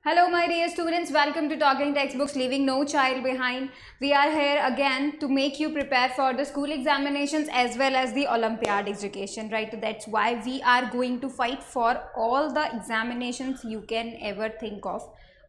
Hello, my dear students. Welcome to Talking Textbooks, Leaving No Child Behind. We are here again to make you prepare for the school examinations as well as the Olympiad education, right? So that's why we are going to fight for all the examinations you can ever think of.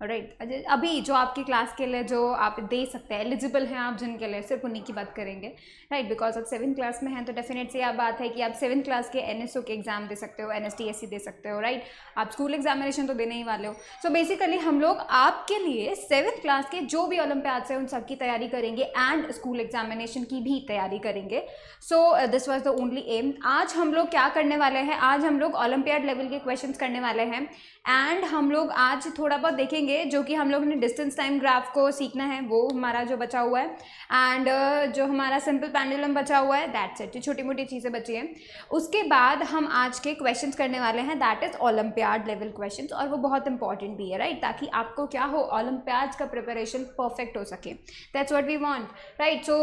Right अभी जो आपकी class के लिए जो आप दे सकते हैं eligible हैं आप जिनके लिए सिर्फ उन्हीं की बात करेंगे राइट बिकॉज आप 7th क्लास में हैं तो डेफिनेट सी बात है कि आप 7th क्लास के NSO के एग्जाम दे सकते हो NSTSC दे सकते हो राइट आप स्कूल एग्जामिनेशन तो देने ही वाले हो सो बेसिकली हम लोग आपके लिए 7th क्लास के जो भी ओलंपियाड से उन सब की तैयारी करेंगे एंड स्कूल एग्जामिनेशन की भी तैयारी करेंगे so this was the only aim आज हम लोग क्या करने वाले हैं आज हम लोग ओलंपियाड लेवल के क्वेश्चन करने वाले हैं एंड हम लोग आज थोड़ा बहुत देखेंगे जो कि हम लोग ने डिस्टेंस टाइम ग्राफ को सीखना है वो हमारा जो बचा हुआ है एंड जो हमारा सिंपल पेंडुलम बचा हुआ है दैट्स इट छोटी मोटी चीज़ें बची हैं उसके बाद हम आज के क्वेश्चंस करने वाले हैं that is olympiad level questions और वो बहुत इंपॉर्टेंट भी है राइट ताकि आपको क्या हो ओलंपियाड का प्रिपरेशन परफेक्ट हो सके that's what we want right so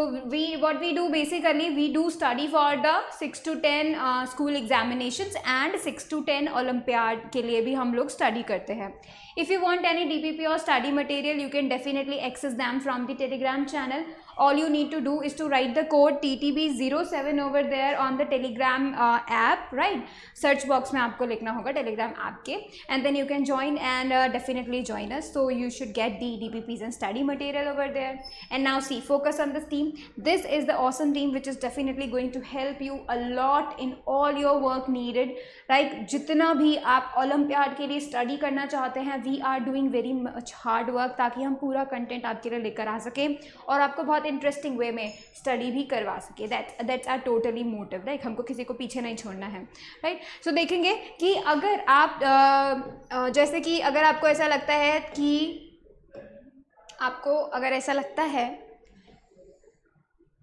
what we do basically we do study for the 6 to 10 school examinations and 6 to 10 olympiad के लिए भी हम लोग स्टडी करते हैं if you want any DPP or study material you can definitely access them from the Telegram channel all you need to do is to write the code TTB07 over there on the Telegram app right search box में आपको लिखना होगा Telegram app के and then you can join and definitely join us so you should get the DPPs and study material over there and now see focus on this team this is the awesome team which is definitely going to help you a lot in all your work needed right जितना भी आप olympiad के लिए study करना चाहते हैं we are doing very much hard work ताकि हम पूरा कंटेंट आपके लिए लेकर आ सकें और आपको बहुत इंटरेस्टिंग वे में स्टडी भी करवा सके that's are totally motive right हमको किसी को पीछे नहीं छोड़ना है राइट सो देखेंगे कि अगर आप जैसे कि अगर आपको ऐसा लगता है कि आपको अगर ऐसा लगता है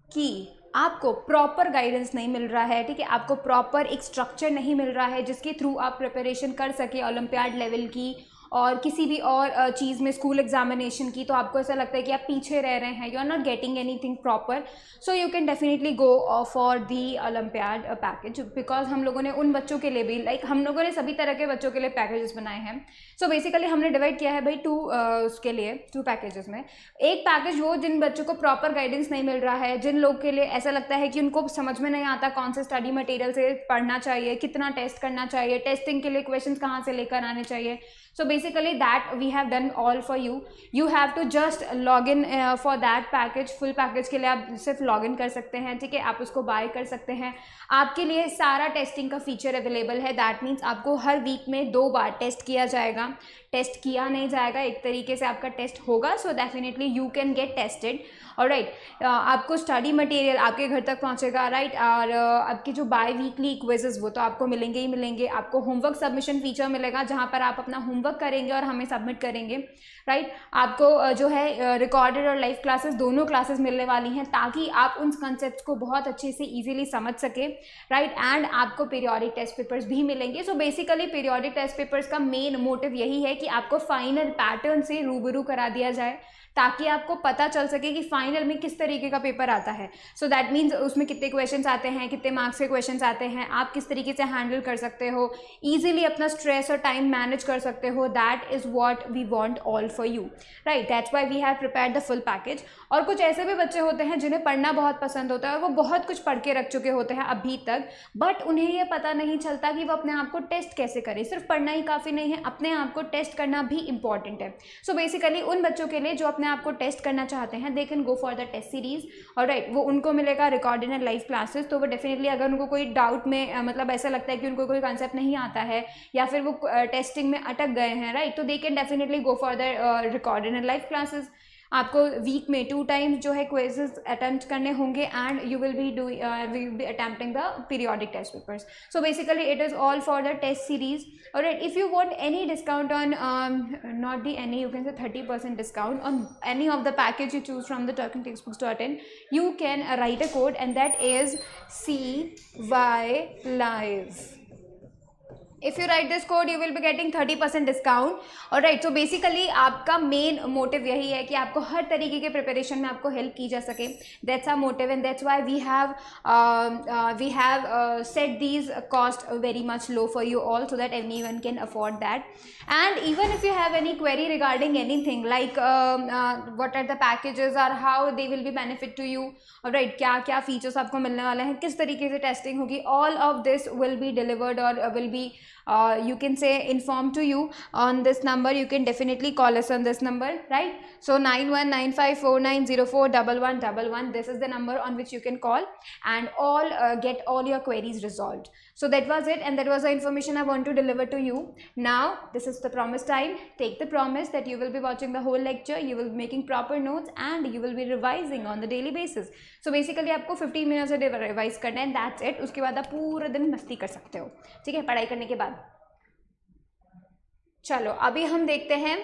कि आपको प्रॉपर गाइडेंस नहीं मिल रहा है ठीक है आपको प्रॉपर एक स्ट्रक्चर नहीं मिल रहा है जिसके थ्रू आप प्रिपरेशन कर सके ओलंपियाड लेवल की और किसी भी और चीज़ में स्कूल एग्जामिनेशन की तो आपको ऐसा लगता है कि आप पीछे रह रहे हैं you are not getting anything proper so you can definitely go for the olympiad package because हम लोगों ने उन बच्चों के लिए भी लाइक हम लोगों ने सभी तरह के बच्चों के लिए पैकेजेस बनाए हैं सो बेसिकली हमने डिवाइड किया है भाई उसके लिए 2 पैकेजेस में एक पैकेज वो जिन बच्चों को प्रॉपर गाइडेंस नहीं मिल रहा है जिन लोग के लिए ऐसा लगता है कि उनको समझ में नहीं आता कौन से स्टडी मटेरियल से पढ़ना चाहिए कितना टेस्ट करना चाहिए टेस्टिंग के लिए क्वेश्चन कहाँ से लेकर आने चाहिए so basically that we have done all for you you have to just log in for that package full package के लिए आप सिर्फ लॉग इन कर सकते हैं ठीक है आप उसको बाय कर सकते हैं आपके लिए सारा टेस्टिंग का फीचर अवेलेबल है दैट मीन्स आपको हर वीक में 2 बार टेस्ट किया जाएगा टेस्ट किया नहीं जाएगा एक तरीके से आपका टेस्ट होगा so definitely you can get tested और राइट आपको स्टडी मटेरियल आपके घर तक पहुंचेगा राइट और आपकी जो बाय वीकली क्विजेज वो तो आपको मिलेंगे ही मिलेंगे आपको होमवर्क सबमिशन फीचर मिलेगा जहां पर आप अपना होमवर्क करेंगे और हमें सबमिट करेंगे राइट आपको जो है रिकॉर्डेड और लाइव क्लासेस दोनों क्लासेस मिलने वाली हैं ताकि आप उन कंसेप्ट को बहुत अच्छे से ईजिली समझ सके राइट एंड आपको पीरियोडिक टेस्ट पेपर्स भी मिलेंगे so basically periodic test papers का मेन मोटिव यही है कि आपको फाइनल पैटर्न से रूबरू करा दिया जाए ताकि आपको पता चल सके कि फाइनल में किस तरीके का पेपर आता है सो दैट मीन्स उसमें कितने क्वेश्चंस आते हैं कितने मार्क्स के क्वेश्चंस आते हैं आप किस तरीके से हैंडल कर सकते हो ईजिली अपना स्ट्रेस और टाइम मैनेज कर सकते हो that is what we want all for you right that's why we have prepared the full package और कुछ ऐसे भी बच्चे होते हैं जिन्हें पढ़ना बहुत पसंद होता है और वो बहुत कुछ पढ़ के रख चुके होते हैं अभी तक बट उन्हें ये पता नहीं चलता कि वो अपने आप को टेस्ट कैसे करें सिर्फ पढ़ना ही काफ़ी नहीं है अपने आप को टेस्ट करना भी इंपॉर्टेंट है सो बेसिकली उन बच्चों के लिए जो अपने आप को टेस्ट करना चाहते हैं they can go for the test series और राइट वो उनको मिलेगा रिकॉर्डेड एंड लाइव क्लासेस तो वो डेफिनेटली अगर उनको कोई डाउट में मतलब ऐसा लगता है कि उनको कोई कॉन्सेप्ट नहीं आता है या फिर वो टेस्टिंग में अटक गए हैं राइट तो they can definitely go for the recorded and live classes आपको वीक में 2 टाइम्स जो है क्विजेस अटेम्प्ट करने होंगे and you will be attempting the periodic test papers so basically it is all for the test series और if you want any discount on not the any you can say 30% discount on any of the package you choose from the talkingtextbooks.in you can write a code and that is CY Live If you write this code, you will be getting 30% discount. Alright, so basically आपका main motive यही है कि आपको हर तरीके के preparation में आपको help की जा सके. That's our motive and that's why we have set these cost very much low for you all so that anyone can afford that. And even if you have any query regarding anything like what are the packages or how they will be benefit to you, alright, क्या क्या features आपको मिलने वाले हैं, किस तरीके से testing होगी, all of this will be delivered or will be you can say informed to you on this number. You can definitely call us on this number, right? So 919549041111, this is the number on which you can call and get all your queries resolved. So that was it, and that was the information I want to deliver to you. Now this is the promise time. Take the promise that you will be watching the whole lecture, you will be making proper notes and you will be revising on the daily basis. So basically आपको 15 minutes a day revise करना है, that's it. उसके बाद आप पूरा दिन मस्ती कर सकते हो, ठीक है, पढ़ाई करने के बाद. चलो अभी हम देखते हैं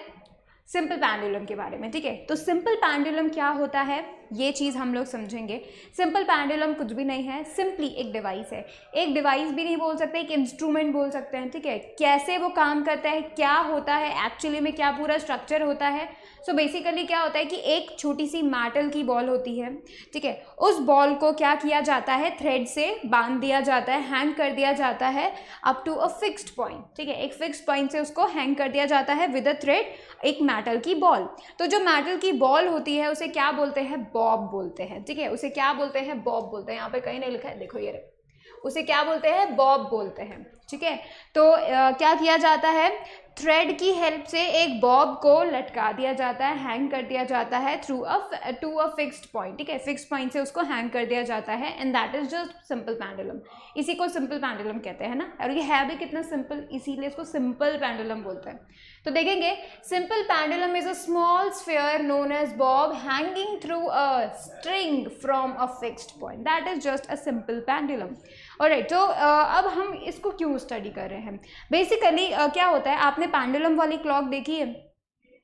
सिंपल पेंडुलम के बारे में, ठीक है. तो सिंपल पेंडुलम क्या होता है ये चीज़ हम लोग समझेंगे. सिंपल पेंडुलम कुछ भी नहीं है, सिंपली एक डिवाइस है. एक डिवाइस भी नहीं बोल सकते, एक इंस्ट्रूमेंट बोल सकते हैं, ठीक है. कैसे वो काम करता है, क्या होता है एक्चुअली में, क्या पूरा स्ट्रक्चर होता है. सो बेसिकली क्या होता है कि एक छोटी सी मेटल की बॉल होती है, ठीक है. उस बॉल को क्या किया जाता है, थ्रेड से बांध दिया जाता है, हैंग कर दिया जाता है up to a fixed point, ठीक है. एक फिक्स्ड पॉइंट से उसको हैंग कर दिया जाता है विद अ थ्रेड, एक मेटल की बॉल. तो जो मेटल की बॉल होती है उसे क्या बोलते हैं, बॉब बोलते हैं, ठीक है. उसे क्या बोलते हैं, बॉब बोलते हैं. यहाँ पे कहीं नहीं लिखा है, देखो ये उसे क्या बोलते हैं, बॉब बोलते हैं, ठीक है. तो क्या किया जाता है, थ्रेड की हेल्प से एक बॉब को लटका दिया जाता है, हैंग कर दिया जाता है टू अ फिक्स्ड पॉइंट, ठीक है. फिक्स्ड पॉइंट से उसको हैंग कर दिया जाता है and that is just simple pendulum. इसी को सिंपल पेंडुलम कहते हैं ना, और ये है भी कितना सिंपल, इसीलिए इसको सिंपल पेंडुलम बोलते हैं. तो देखेंगे, simple pendulum is a small sphere known as bob hanging through a string from a fixed point, that is just a simple pendulum. Alright, तो अब हम इसको क्यों स्टडी कर रहे हैं. बेसिकली क्या होता है, आपने पेंडुलम वाली क्लॉक देखी है,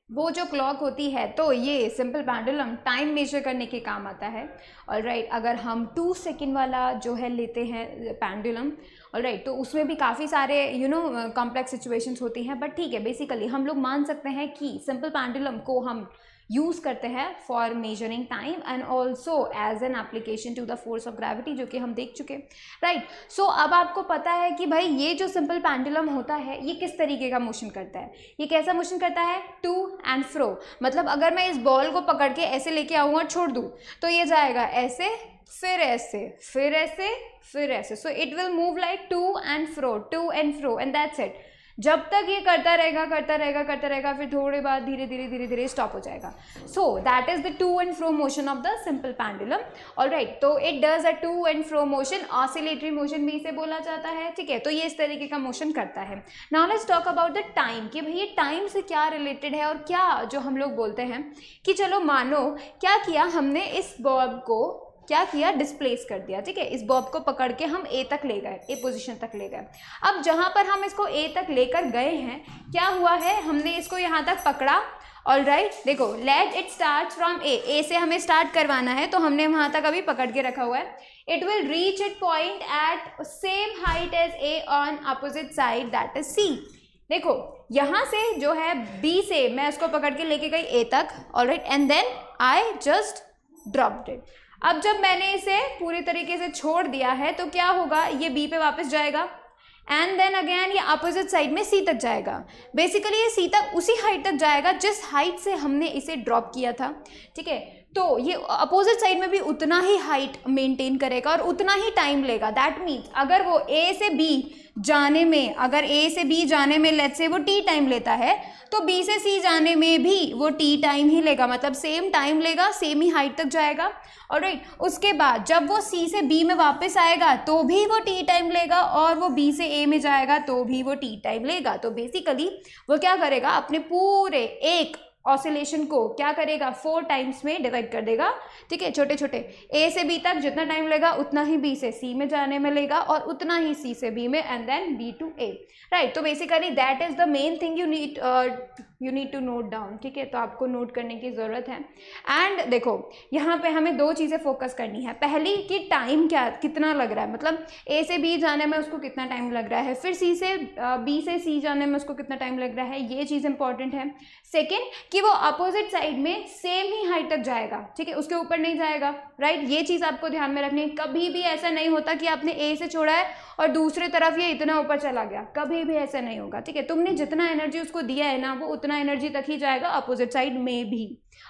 वो जो क्लॉक होती है, तो ये सिंपल पेंडुलम टाइम मेजर करने के काम आता है. ऑलराइट, अगर हम 2 सेकेंड वाला जो है लेते हैं पेंडुलम, ऑलराइट, तो उसमें भी काफ़ी सारे कॉम्प्लेक्स सिचुएशंस होती हैं, बट ठीक है, बेसिकली हम लोग मान सकते हैं कि सिंपल पेंडुलम को हम यूज़ करते हैं for measuring time and also as an application to the force of gravity, जो कि हम देख चुके, राइट. सो अब आपको पता है कि भाई ये जो सिंपल पेंडुलम होता है ये किस तरीके का मोशन करता है. ये कैसा मोशन करता है, टू एंड फ्रो. मतलब अगर मैं इस बॉल को पकड़ के ऐसे लेके आऊँ और छोड़ दूँ तो ये जाएगा ऐसे, फिर ऐसे, फिर ऐसे, फिर ऐसे. So it will move like to and fro and that's it. जब तक ये करता रहेगा, फिर थोड़े बाद धीरे धीरे स्टॉप हो जाएगा. So that is the to and fro motion of the simple pendulum. Alright, तो it does a to and fro motion, oscillatory motion भी इसे बोला जाता है, ठीक है. तो ये इस तरीके का मोशन करता है. Now let's talk about the time, कि भाई ये टाइम से क्या रिलेटेड है, और क्या जो हम लोग बोलते हैं कि चलो मानो क्या किया हमने, इस बॉब को क्या किया, डिस्प्लेस कर दिया, ठीक है. इस बॉब को पकड़ के हम ए तक ले गए, ए पोजीशन तक ले गए. अब जहाँ पर हम इसको ए तक लेकर गए हैं, क्या हुआ है, हमने इसको यहाँ तक पकड़ा. ऑलराइट, देखो, लेट इट स्टार्ट फ्रॉम ए से हमें स्टार्ट करवाना है, तो हमने वहाँ तक अभी पकड़ के रखा हुआ है. It will reach it point at same height as A on opposite side, that is C. देखो, यहाँ से जो है बी से मैं इसको पकड़ के लेके गई ए तक, alright, and then I just dropped it. अब जब मैंने इसे पूरी तरीके से छोड़ दिया है तो क्या होगा, ये बी पे वापस जाएगा एंड देन अगेन ये अपोजिट साइड में सी तक जाएगा. बेसिकली ये सी तक उसी हाइट तक जाएगा जिस हाइट से हमने इसे ड्रॉप किया था, ठीक है. तो ये अपोजिट साइड में भी उतना ही हाइट मेंटेन करेगा और उतना ही टाइम लेगा. दैट मीन्स अगर वो ए से बी जाने में, अगर ए से बी जाने में लेट्स से वो टी टाइम लेता है, तो बी से सी जाने में भी वो टी टाइम ही लेगा, मतलब सेम टाइम लेगा, सेम ही हाइट तक जाएगा. ऑलराइट, उसके बाद जब वो सी से बी में वापस आएगा तो भी वो टी टाइम लेगा, और वो बी से ए में जाएगा तो भी वो टी टाइम लेगा. तो बेसिकली वो क्या करेगा, अपने पूरे एक ऑसिलेशन को क्या करेगा, 4 टाइम्स में डिवाइड कर देगा, ठीक है. छोटे छोटे ए से बी तक जितना टाइम लेगा उतना ही बी से सी में जाने में लेगा, और उतना ही सी से बी में, and then B to A, right. तो basically that is the main thing you need you need to note down, ठीक है, तो आपको नोट करने की ज़रूरत है। एंड देखो यहाँ पे हमें दो चीज़ें फोकस करनी है। पहली कि टाइम क्या कितना लग रहा है, मतलब ए से बी जाने में उसको कितना टाइम लग रहा है, फिर बी से सी जाने में उसको कितना टाइम लग रहा है, ये चीज़ इंपॉर्टेंट है। सेकेंड कि वो अपोजिट साइड में सेम ही हाइट तक जाएगा, ठीक है, उसके ऊपर नहीं जाएगा, राइट। ये चीज़ आपको ध्यान में रखनी है। कभी भी ऐसा नहीं होता कि आपने ए से छोड़ा है और दूसरी तरफ ये इतना ऊपर चला गया, कभी भी ऐसा नहीं होगा, ठीक है। तुमने जितना एनर्जी उसको दिया है ना, वो उतना एनर्जी तक ही जाएगा अपोजिट साइड में भी।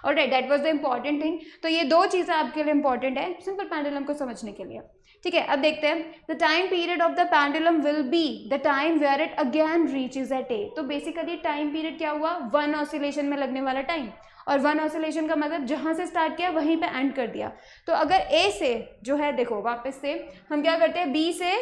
Alright, that was the important thing. तो ये दो चीज़ें आपके लिए इंपॉर्टेंट है सिंपल पेंडुलम को समझने के लिए, ठीक है। अब देखते हैं, the time period of the pendulum will be the time where it again reaches at A. तो बेसिकली टाइम पीरियड क्या हुआ, वन ऑसिलेशन में लगने वाला टाइम, और वन ऑसिलेशन का मतलब जहाँ से स्टार्ट किया वहीं पे एंड कर दिया। तो अगर ए से जो है, देखो वापस से हम क्या करते हैं, बी से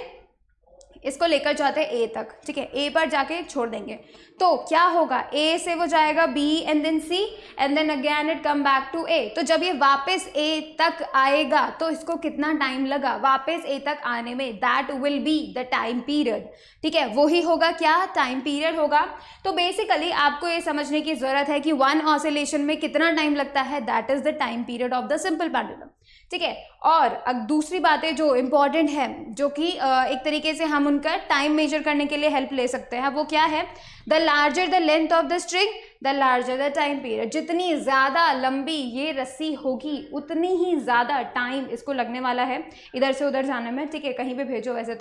इसको लेकर जाते हैं ए तक, ठीक है, ए पर जाके छोड़ देंगे। तो क्या होगा, ए से वो जाएगा B and then C and then again it come back to A. तो जब ये वापस ए तक आएगा तो इसको कितना टाइम लगा वापस ए तक आने में, that will be the time period, ठीक है, वही होगा क्या, टाइम पीरियड होगा। तो बेसिकली आपको ये समझने की जरूरत है कि वन ऑसिलेशन में कितना टाइम लगता है, that is the time period of the simple pendulum, ठीक है। और अब दूसरी बातें जो इंपॉर्टेंट है, जो कि एक तरीके से हम उनका टाइम मेजर करने के लिए हेल्प ले सकते हैं, वो क्या है, the larger the length of the string the larger the time period. जितनी ज़्यादा लंबी ये रस्सी होगी उतनी ही ज़्यादा टाइम इसको लगने वाला है इधर से उधर जाने में, ठीक है, कहीं भी भेजो वैसे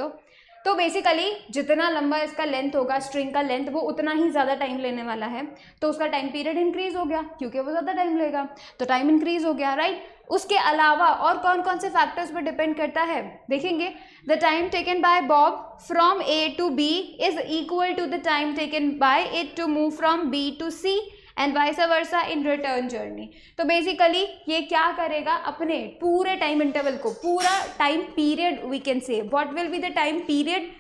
तो बेसिकली जितना लंबा इसका लेंथ होगा, स्ट्रिंग का लेंथ, वो उतना ही ज़्यादा टाइम लेने वाला है। तो उसका टाइम पीरियड इंक्रीज हो गया क्योंकि वो ज़्यादा टाइम लेगा, तो टाइम इंक्रीज हो गया, राइट। उसके अलावा और कौन कौन से फैक्टर्स पर डिपेंड करता है देखेंगे, the time taken by bob from A to B is equal to the time taken by it to move from B to C and vice versa in return journey. तो basically ये क्या करेगा, अपने पूरे time interval को, पूरा time period we can say, what will be the time period.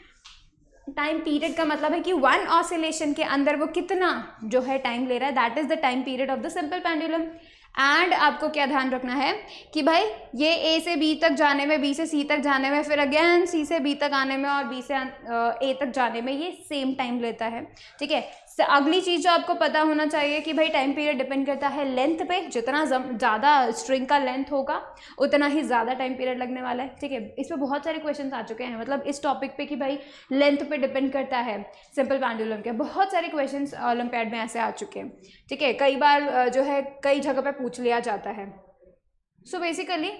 Time period का मतलब है कि वन ऑसिलेशन के अंदर वो कितना जो है टाइम ले रहा है, that is the time period of the simple pendulum. And आपको क्या ध्यान रखना है कि भाई ये ए से बी तक जाने में, बी से सी तक जाने में, फिर अगेन सी से बी तक आने में और बी से ए तक जाने में ये सेम टाइम लेता है, ठीक है। अगली चीज़ जो आपको पता होना चाहिए कि भाई टाइम पीरियड डिपेंड करता है लेंथ पे, जितना ज़्यादा स्ट्रिंग का लेंथ होगा उतना ही ज़्यादा टाइम पीरियड लगने वाला है, ठीक है। इस पर बहुत सारे क्वेश्चंस आ चुके हैं, मतलब इस टॉपिक पे कि भाई लेंथ पे डिपेंड करता है सिंपल पेंडुलम के, बहुत सारे क्वेश्चंस ओलंपियाड में ऐसे आ चुके हैं, ठीक है, कई बार जो है कई जगह पे पूछ लिया जाता है। सो बेसिकली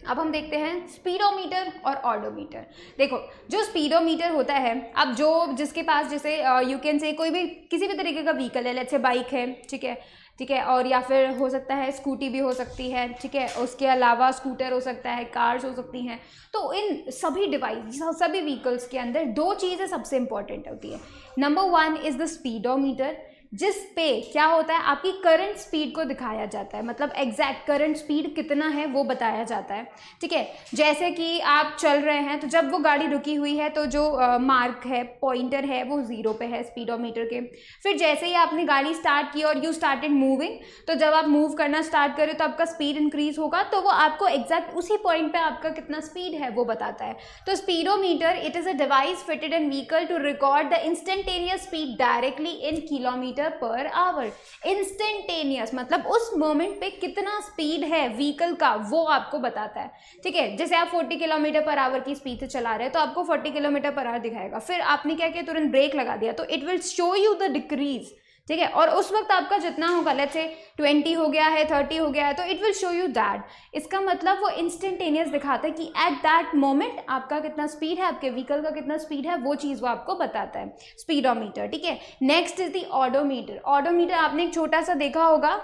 अब हम देखते हैं स्पीडोमीटर और ऑडोमीटर। देखो जो स्पीडोमीटर होता है, अब जो जिसके पास जैसे यू कैन से कोई भी किसी भी तरीके का व्हीकल है, लेट्स से बाइक है, ठीक है, ठीक है, और या फिर हो सकता है स्कूटी भी हो सकती है, ठीक है, उसके अलावा स्कूटर हो सकता है, कार्स हो सकती हैं। तो इन सभी डिवाइस, सभी व्हीकल्स के अंदर दो चीज़ें सबसे इंपॉर्टेंट होती है। Number one is the speedometer, जिस पे क्या होता है, आपकी करंट स्पीड को दिखाया जाता है, मतलब एग्जैक्ट करंट स्पीड कितना है वो बताया जाता है, ठीक है। जैसे कि आप चल रहे हैं तो जब वो गाड़ी रुकी हुई है तो जो मार्क है, पॉइंटर है, वो 0 पे है स्पीडोमीटर के। फिर जैसे ही आपने गाड़ी स्टार्ट की और यू स्टार्टेड मूविंग, तो जब आप मूव करना स्टार्ट करें तो आपका स्पीड इंक्रीज होगा, तो वो आपको एग्जैक्ट उसी पॉइंट पे आपका कितना स्पीड है वो बताता है। तो speedometer it is a device fitted in vehicle to record the instantaneous speed directly in kilometre per hour. Instantaneous मतलब उस मोमेंट पे कितना स्पीड है व्हीकल का वो आपको बताता है, ठीक है। जैसे आप 40 किलोमीटर पर आवर की स्पीड से चला रहे हैं तो आपको 40 किलोमीटर पर आवर दिखाएगा, फिर आपने क्या किया, तुरंत ब्रेक लगा दिया तो it will show you the decrease, ठीक है। और उस वक्त आपका जितना होगा, लेट्स से 20 हो गया है, 30 हो गया है, तो it will show you that. इसका मतलब वो इंस्टेंटेनियस दिखाता है कि एट दैट मोमेंट आपका कितना स्पीड है, आपके व्हीकल का कितना स्पीड है, वो चीज़ वो आपको बताता है स्पीडोमीटर, ठीक है। Next is the odometer. Odometer आपने एक छोटा सा देखा होगा,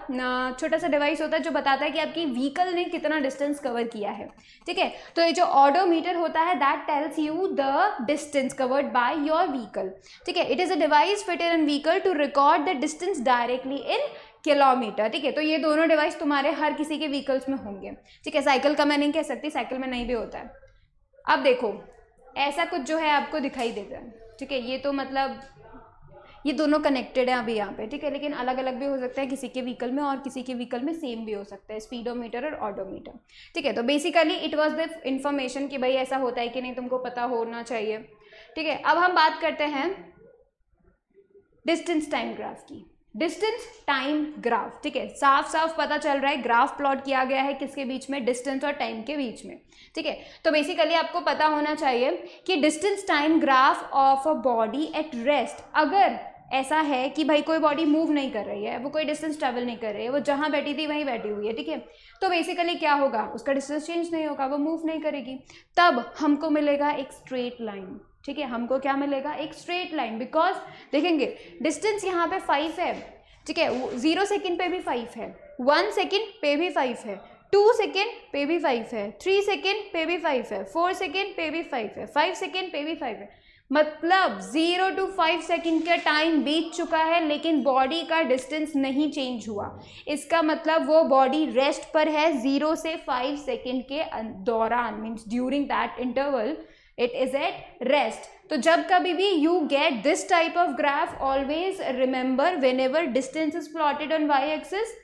छोटा सा डिवाइस होता है जो बताता है कि आपकी व्हीकल ने कितना डिस्टेंस कवर किया है, ठीक है। तो ये जो ऑडोमीटर होता है that tells you the distance covered by your vehicle, ठीक है। It is a device fitted in vehicle to record the distance directly in kilometre, ठीक है। तो ये दोनों डिवाइस तुम्हारे हर किसी के व्हीकल्स में होंगे, ठीक है। साइकिल का मैं नहीं कह सकती, साइकिल में नहीं भी होता है। अब देखो ऐसा कुछ जो है आपको दिखाई देता है, ठीक है। ये तो मतलब ये दोनों कनेक्टेड है अभी यहाँ पे, ठीक है, लेकिन अलग अलग भी हो सकता है किसी के व्हीकल में और किसी के व्हीकल में सेम भी हो सकता है, स्पीडोमीटर और ऑडोमीटर, ठीक है। तो basically it was the information कि भाई ऐसा होता है कि नहीं, तुमको पता होना चाहिए, ठीक है। अब हम बात करते हैं डिस्टेंस टाइम ग्राफ की। डिस्टेंस टाइम ग्राफ, ठीक है, साफ साफ पता चल रहा है, ग्राफ प्लॉट किया गया है किसके बीच में, डिस्टेंस और टाइम के बीच में, ठीक है। तो बेसिकली आपको पता होना चाहिए कि distance time graph of a body at rest, अगर ऐसा है कि भाई कोई बॉडी मूव नहीं कर रही है, वो कोई डिस्टेंस ट्रेवल नहीं कर रही है, वो जहाँ बैठी थी वहीं बैठी हुई है, ठीक है, तो बेसिकली क्या होगा, उसका डिस्टेंस चेंज नहीं होगा, वो मूव नहीं करेगी, तब हमको मिलेगा एक स्ट्रेट लाइन, ठीक है, हमको क्या मिलेगा, एक स्ट्रेट लाइन, बिकॉज देखेंगे डिस्टेंस यहाँ पे 5 है, ठीक है, 0 सेकेंड पे भी 5 है, 1 सेकेंड पे भी 5 है, 2 सेकेंड पे भी 5 है, 3 सेकेंड पे भी 5 है, 4 सेकेंड पे भी 5 है, 5 सेकेंड पे भी 5 है, मतलब 0 to 5 सेकेंड का टाइम बीत चुका है लेकिन बॉडी का डिस्टेंस नहीं चेंज हुआ, इसका मतलब वो बॉडी रेस्ट पर है 0 से 5 सेकेंड के दौरान, means during that interval it is at rest. तो जब कभी भी you get this type of graph, always remember whenever distance is plotted on Y axis,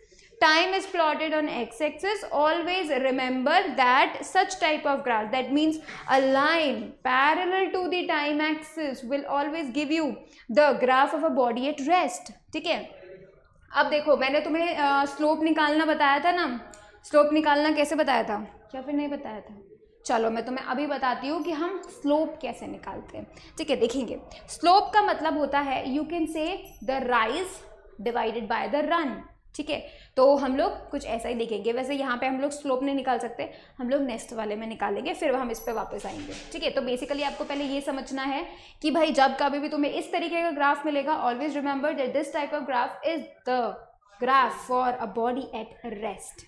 time is plotted on x-axis, always remember that such type of graph, that means a line parallel to the time axis will always give you the graph of a body at rest, ठीक है। अब देखो मैंने तुम्हें slope निकालना बताया था ना, स्लोप निकालना कैसे बताया था, या फिर नहीं बताया था, चलो मैं तुम्हें अभी बताती हूँ कि हम स्लोप कैसे निकालते हैं, ठीक है। देखेंगे स्लोप का मतलब होता है, you can say the rise divided by the run, ठीक है, तो हम लोग कुछ ऐसा ही देखेंगे। वैसे यहाँ पे हम लोग स्लोप नहीं निकाल सकते, हम लोग नेक्स्ट वाले में निकालेंगे, फिर हम इस पे वापस आएंगे, ठीक है। तो बेसिकली आपको पहले ये समझना है कि भाई जब कभी भी तुम्हें इस तरीके का ग्राफ मिलेगा, always remember that this type of graph is the graph for a body at rest.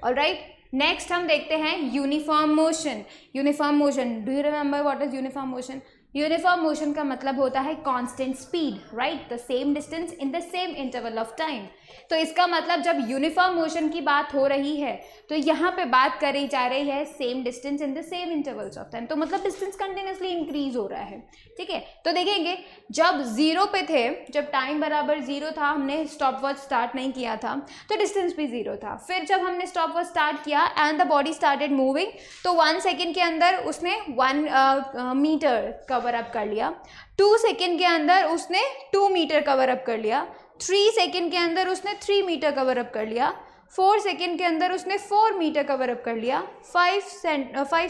Alright, next हम देखते हैं uniform motion. Uniform motion, do you remember what is uniform motion? Uniform motion का मतलब होता है constant speed, right, the same distance in the same interval of time. तो इसका मतलब जब यूनिफॉर्म मोशन की बात हो रही है तो यहाँ पे बात करी जा रही है same distance in the same intervals of time, तो मतलब डिस्टेंस कंटिन्यूसली इंक्रीज हो रहा है, ठीक है। तो देखेंगे जब 0 पे थे, जब टाइम बराबर 0 था, हमने स्टॉप वॉच स्टार्ट नहीं किया था, तो डिस्टेंस भी 0 था। फिर जब हमने स्टॉप वॉच स्टार्ट किया and the body started moving, तो 1 सेकेंड के अंदर उसने 1 मीटर कवर अप कर लिया, 2 सेकेंड के अंदर उसने 2 मीटर कवर अप कर लिया, 3 सेकेंड के अंदर उसने 3 मीटर कवर अप कर लिया, 4 सेकेंड के अंदर उसने 4 मीटर कवर अप कर लिया, 5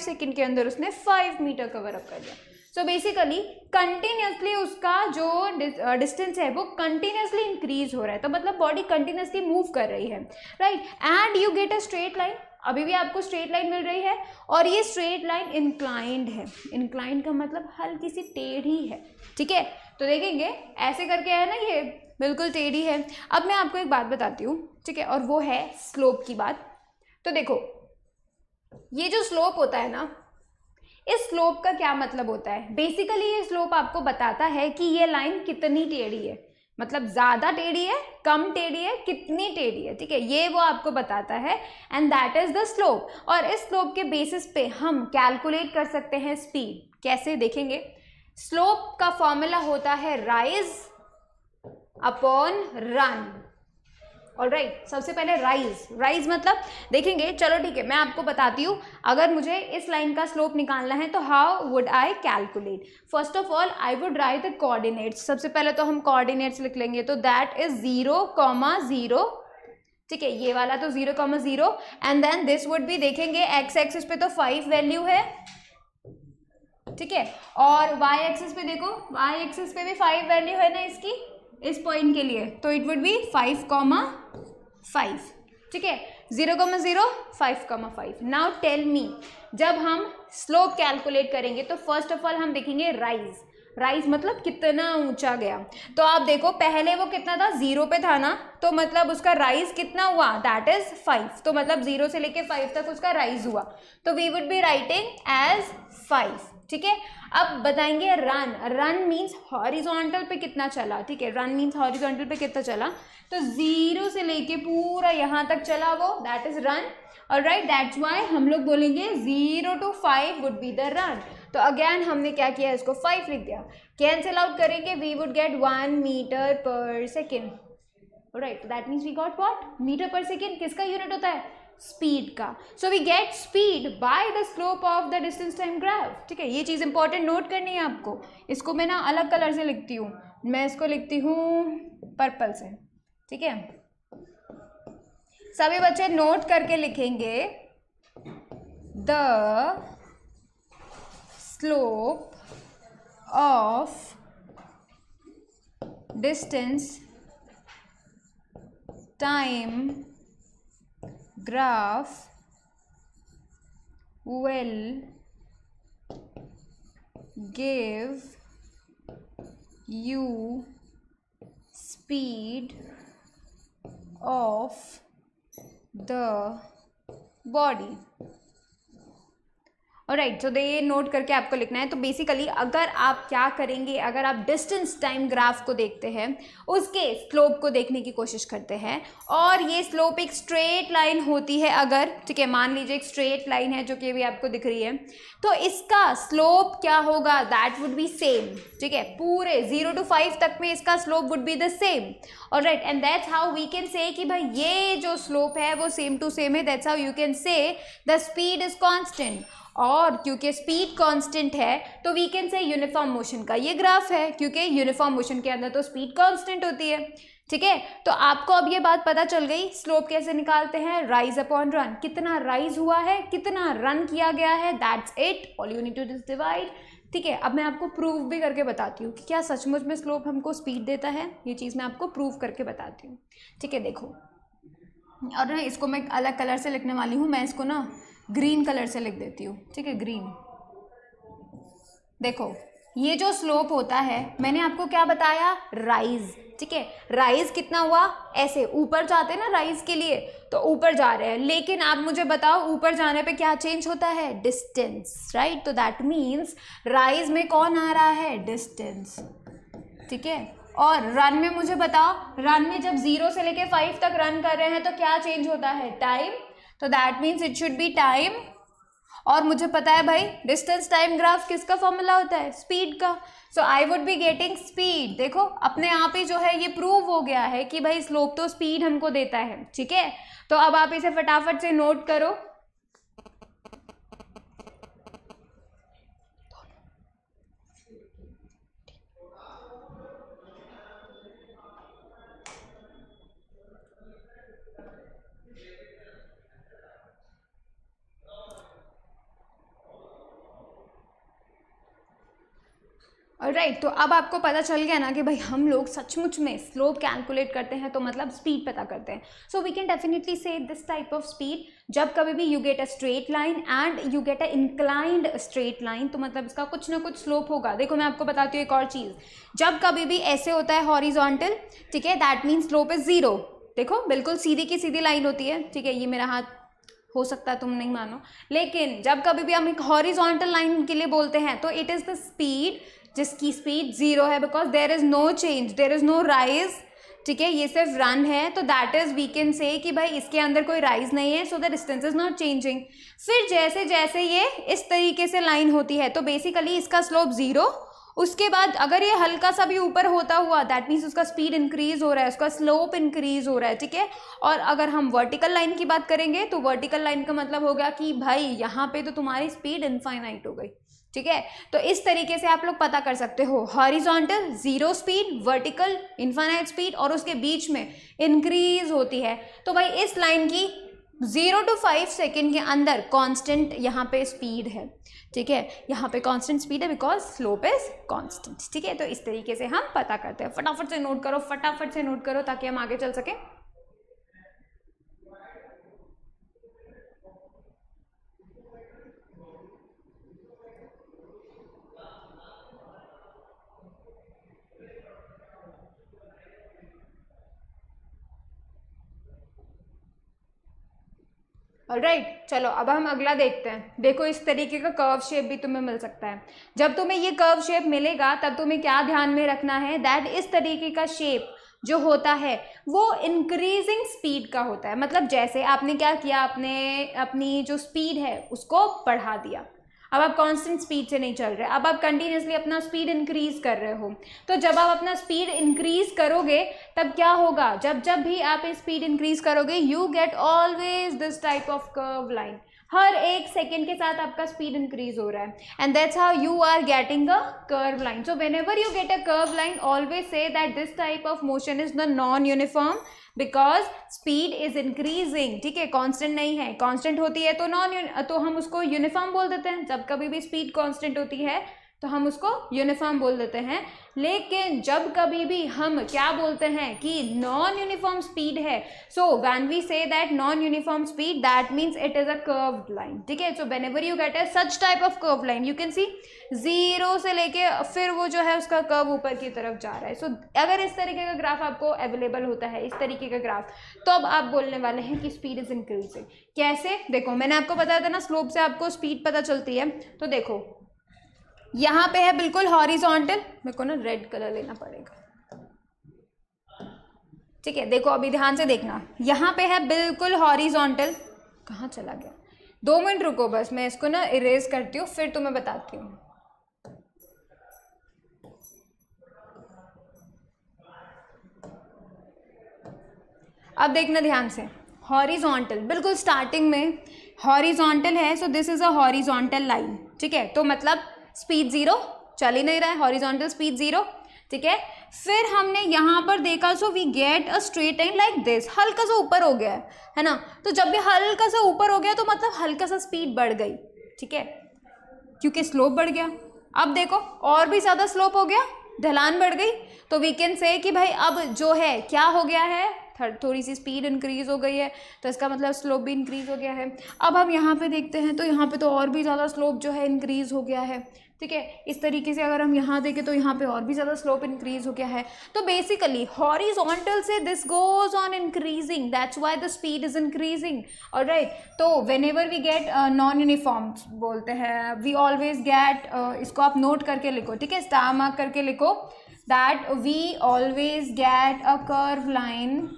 सेकेंड के अंदर उसने 5 मीटर कवर अप कर लिया। सो बेसिकली कंटिन्यूसली उसका जो डिस्टेंस है वो कंटिन्यूसली इंक्रीज हो रहा है, तो मतलब बॉडी कंटिन्यूसली मूव कर रही है, right, and you get a straight line. अभी भी आपको स्ट्रेट लाइन मिल रही है और ये स्ट्रेट लाइन इंक्लाइंड है। इंक्लाइंड का मतलब हल्की सी टेढ़ी है, ठीक है। तो देखेंगे ऐसे करके है ना, ये बिल्कुल टेढ़ी है। अब मैं आपको एक बात बताती हूँ, ठीक है, और वो है स्लोप की बात। तो देखो ये जो स्लोप होता है ना, इस स्लोप का क्या मतलब होता है, बेसिकली ये स्लोप आपको बताता है कि ये लाइन कितनी टेढ़ी है, मतलब ज़्यादा टेढ़ी है, कम टेढ़ी है, कितनी टेढ़ी है, ठीक है, ये वो आपको बताता है, and that is the slope. और इस स्लोप के बेसिस पे हम कैलकुलेट कर सकते हैं स्पीड। कैसे, देखेंगे स्लोप का फॉर्मूला होता है राइज अपॉन रन। ऑलराइट, सबसे पहले राइज मतलब देखेंगे, चलो ठीक है मैं आपको बताती हूँ, अगर मुझे इस लाइन का स्लोप निकालना है तो how would I calculate. First of all I would write the coordinates. सबसे पहले तो हम कोऑर्डिनेट्स लिख लेंगे, तो दैट इज 0,0, ठीक है, ये वाला तो 0,0, and then this would be, देखेंगे एक्स एक्सिस पे तो 5 वैल्यू है, ठीक है, और वाई एक्सिस पे देखो, वाई एक्सिस पे भी 5 वैल्यू है ना इसकी, इस पॉइंट के लिए, तो इट वुड बी 5,5, ठीक है, 0,0, 5,5। नाउ टेल मी, जब हम स्लोप कैलकुलेट करेंगे तो फर्स्ट ऑफ ऑल हम देखेंगे राइज मतलब कितना ऊंचा गया। तो आप देखो पहले वो कितना था, 0 पे था ना, तो मतलब उसका राइज कितना हुआ, दैट इज 5, तो मतलब 0 से लेके 5 तक उसका राइज हुआ, तो we would be writing as 5, ठीक है। अब बताएंगे रन मीन्स हॉरिजॉन्टल पे कितना चला, ठीक है, रन मीन्स हॉरिजॉन्टल पे कितना चला, तो 0 से लेके पूरा यहाँ तक चला वो, that is run. Alright, that's why हम लोग बोलेंगे 0 to 5 would be the run. तो अगेन हमने क्या किया, इसको 5 लिख दिया, कैंसिल आउट करेंगे, we would get 1 metre per second. Alright, that means we got what, metre per second किसका यूनिट होता है, स्पीड का। So we get speed by the slope of the distance time graph, ठीक है, ये चीज़ important note करनी है आपको। इसको मैं ना अलग कलर से लिखती हूँ, मैं इसको लिखती हूँ पर्पल से, ठीक है, सभी बच्चे नोट करके लिखेंगे the slope of distance time graph will give you speed of the body. Alright, तो ये नोट करके आपको लिखना है। तो बेसिकली अगर आप क्या करेंगे, अगर आप डिस्टेंस टाइम ग्राफ को देखते हैं, उसके स्लोप को देखने की कोशिश करते हैं, और ये स्लोप एक स्ट्रेट लाइन होती है अगर, ठीक है, मान लीजिए एक स्ट्रेट लाइन है जो कि अभी आपको दिख रही है, तो इसका स्लोप क्या होगा, दैट वुड बी सेम, ठीक है, पूरे 0 to 5 तक में इसका slope would be the same. Alright, and that's how we can say कि भाई ये जो स्लोप है वो सेम टू सेम है, that's how you can say the speed is constant. और क्योंकि स्पीड कांस्टेंट है तो we can say uniform motion का ये ग्राफ है, क्योंकि यूनिफॉर्म मोशन के अंदर तो स्पीड कांस्टेंट होती है, ठीक है। तो आपको अब ये बात पता चल गई स्लोप कैसे निकालते हैं, राइज अपॉन रन, कितना राइज हुआ है, कितना रन किया गया है, that's it, all you need to divide, ठीक है। अब मैं आपको प्रूव भी करके बताती हूँ कि क्या सचमुच में स्लोप हमको स्पीड देता है, ये चीज़ मैं आपको प्रूव करके बताती हूँ, ठीक है। देखो, और इसको मैं अलग कलर से लिखने वाली हूँ, मैं इसको ना ग्रीन कलर से लिख देती हूँ, ठीक है, ग्रीन। देखो, ये जो स्लोप होता है मैंने आपको क्या बताया, राइज, ठीक है, राइज कितना हुआ, ऐसे ऊपर जाते हैं ना राइज के लिए, तो ऊपर जा रहे हैं, लेकिन आप मुझे बताओ ऊपर जाने पे क्या चेंज होता है, डिस्टेंस, राइट। तो दैट मीन्स राइज में कौन आ रहा है, डिस्टेंस, ठीक है। और रन में मुझे बताओ, रन में जब 0 से लेके 5 तक रन कर रहे हैं तो क्या चेंज होता है, टाइम, तो that means it should be time. और मुझे पता है भाई डिस्टेंस टाइम ग्राफ किसका फॉर्मूला होता है, स्पीड का, so I would be getting speed. देखो अपने आप ही जो है ये प्रूव हो गया है कि भाई स्लोप तो स्पीड हमको देता है, ठीक है। तो अब आप इसे फटाफट से नोट करो, राइट। तो अब आपको पता चल गया ना कि भाई हम लोग सचमुच में स्लोप कैलकुलेट करते हैं तो मतलब स्पीड पता करते हैं। सो वी कैन डेफिनेटली से दिस टाइप ऑफ स्पीड, जब कभी भी you get a straight line and you get a inclined straight line, तो मतलब इसका कुछ ना कुछ स्लोप होगा। देखो मैं आपको बताती हूँ एक और चीज़, जब कभी भी ऐसे होता है हॉरिजॉन्टल, ठीक है, दैट मीन्स स्लोप इज 0। देखो बिल्कुल सीधी की सीधी लाइन होती है, ठीक है, ये मेरा हाथ हो सकता है तुम नहीं मानो, लेकिन जब कभी भी हम एक हॉरिजॉन्टल लाइन के लिए बोलते हैं तो इट इज़ द स्पीड जिसकी स्पीड 0 है, because there is no change, there is no rise, ठीक है, ये सिर्फ रन है, तो that is we can say कि भाई इसके अंदर कोई राइज नहीं है, so the distance is not changing. फिर जैसे जैसे ये इस तरीके से लाइन होती है तो बेसिकली इसका स्लोप 0, उसके बाद अगर ये हल्का सा भी ऊपर होता हुआ दैट मीन्स उसका स्पीड इंक्रीज हो रहा है, उसका स्लोप इंक्रीज हो रहा है, ठीक है। और अगर हम वर्टिकल लाइन की बात करेंगे तो वर्टिकल लाइन का मतलब होगा कि भाई यहाँ पे तो तुम्हारी स्पीड इनफाइनाइट हो गई, ठीक है। तो इस तरीके से आप लोग पता कर सकते हो, horizontal 0 speed, vertical infinite speed, और उसके बीच में इंक्रीज होती है। तो भाई इस लाइन की 0 to 5 सेकेंड के अंदर कांस्टेंट यहाँ पे स्पीड है, ठीक है, यहाँ पे कांस्टेंट स्पीड है बिकॉज स्लोप इज कांस्टेंट, ठीक है। तो इस तरीके से हम पता करते हैं। फटाफट से नोट करो, फटाफट से नोट करो ताकि हम आगे चल सके। ऑलराइट, चलो अब हम अगला देखते हैं। देखो इस तरीके का कर्व शेप भी तुम्हें मिल सकता है। जब तुम्हें ये कर्व शेप मिलेगा तब तुम्हें क्या ध्यान में रखना है, दैट इस तरीके का शेप जो होता है वो इंक्रीजिंग स्पीड का होता है। मतलब जैसे आपने क्या किया, आपने अपनी जो स्पीड है उसको बढ़ा दिया, अब आप कांस्टेंट स्पीड से नहीं चल रहे, अब आप कंटिन्यूसली अपना स्पीड इंक्रीज कर रहे हो। तो जब आप अपना स्पीड इंक्रीज करोगे तब क्या होगा, जब जब भी आप स्पीड इंक्रीज करोगे you get always this type of curve line. हर एक सेकेंड के साथ आपका स्पीड इंक्रीज हो रहा है, and that's how you are getting a curve line. So whenever you get a curve line, always say that this type of motion is the non uniform, because speed is increasing. ठीक है, constant नहीं है. Constant होती है तो हम उसको uniform बोल देते हैं. जब कभी भी स्पीड कांस्टेंट होती है तो हम उसको यूनिफॉर्म बोल देते हैं. लेकिन जब कभी भी हम क्या बोलते हैं कि नॉन यूनिफॉर्म स्पीड है, so when we say that non uniform speed, that means it is a curved line. ठीक है, so whenever you get a such type of curve line, you can see zero से लेके फिर वो जो है उसका कर्व ऊपर की तरफ जा रहा है. सो अगर इस तरीके का ग्राफ आपको अवेलेबल होता है, इस तरीके का ग्राफ, तो अब आप बोलने वाले हैं कि स्पीड इज इंक्रीजिंग. कैसे? देखो, मैंने आपको बताया था ना, स्लोप से आपको स्पीड पता चलती है. तो देखो, यहाँ पे है बिल्कुल हॉरिजॉन्टल. मेरे को ना रेड कलर लेना पड़ेगा. ठीक है, देखो अभी ध्यान से देखना, यहाँ पे है बिल्कुल हॉरिजॉन्टल. कहाँ चला गया? 2 मिनट रुको बस, मैं इसको ना इरेज करती हूँ, फिर तुम्हें बताती हूँ. अब देखना ध्यान से, हॉरिजॉन्टल बिल्कुल स्टार्टिंग में हॉरिजॉन्टल है. So this is a horizontal line. ठीक है, तो मतलब स्पीड जीरो, चल ही नहीं रहा है, हॉरिजॉन्टल स्पीड जीरो. ठीक है, फिर हमने यहाँ पर देखा, so we get a straight line like this. हल्का सा ऊपर हो गया है ना. तो जब भी हल्का सा ऊपर हो गया तो मतलब हल्का सा स्पीड बढ़ गई. ठीक है, क्योंकि स्लोप बढ़ गया. अब देखो और भी ज़्यादा स्लोप हो गया, ढलान बढ़ गई. तो वी कैन से कि भाई अब जो है क्या हो गया है, थोड़ी सी स्पीड इंक्रीज हो गई है, तो इसका मतलब स्लोप भी इंक्रीज हो गया है. अब हम यहाँ पे देखते हैं तो यहाँ पे तो और भी ज़्यादा स्लोप जो है इंक्रीज हो गया है. ठीक है, इस तरीके से अगर हम यहाँ देखें तो यहाँ पे और भी ज़्यादा स्लोप इंक्रीज हो गया है. तो बेसिकली हॉरिजॉन्टल से this goes on increasing, that's why the speed is increasing. Alright, तो whenever we get non uniform बोलते हैं, वी ऑलवेज गेट, इसको आप नोट करके लिखो. ठीक है, स्टार मार्क करके लिखो, that we always get a curve line,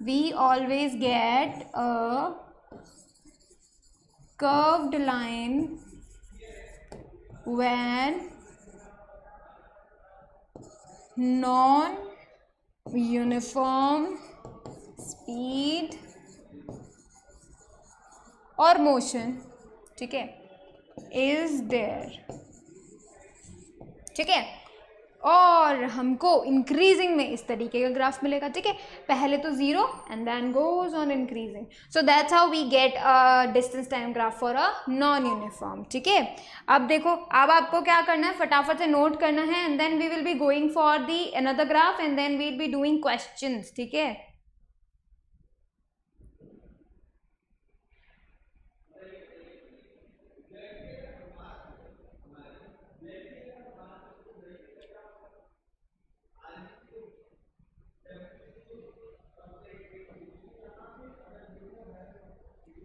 we always get a curved line when non-uniform speed or motion, ठीक है, is there. ठीक है, और हमको इंक्रीजिंग में इस तरीके का ग्राफ मिलेगा. ठीक है, पहले तो zero and then goes on increasing. So that's how we get a distance time graph for a non uniform. ठीक है, अब देखो, अब आपको क्या करना है, फटाफट से नोट करना है, and then we will be going for the another graph, and then we will be doing questions. ठीक है,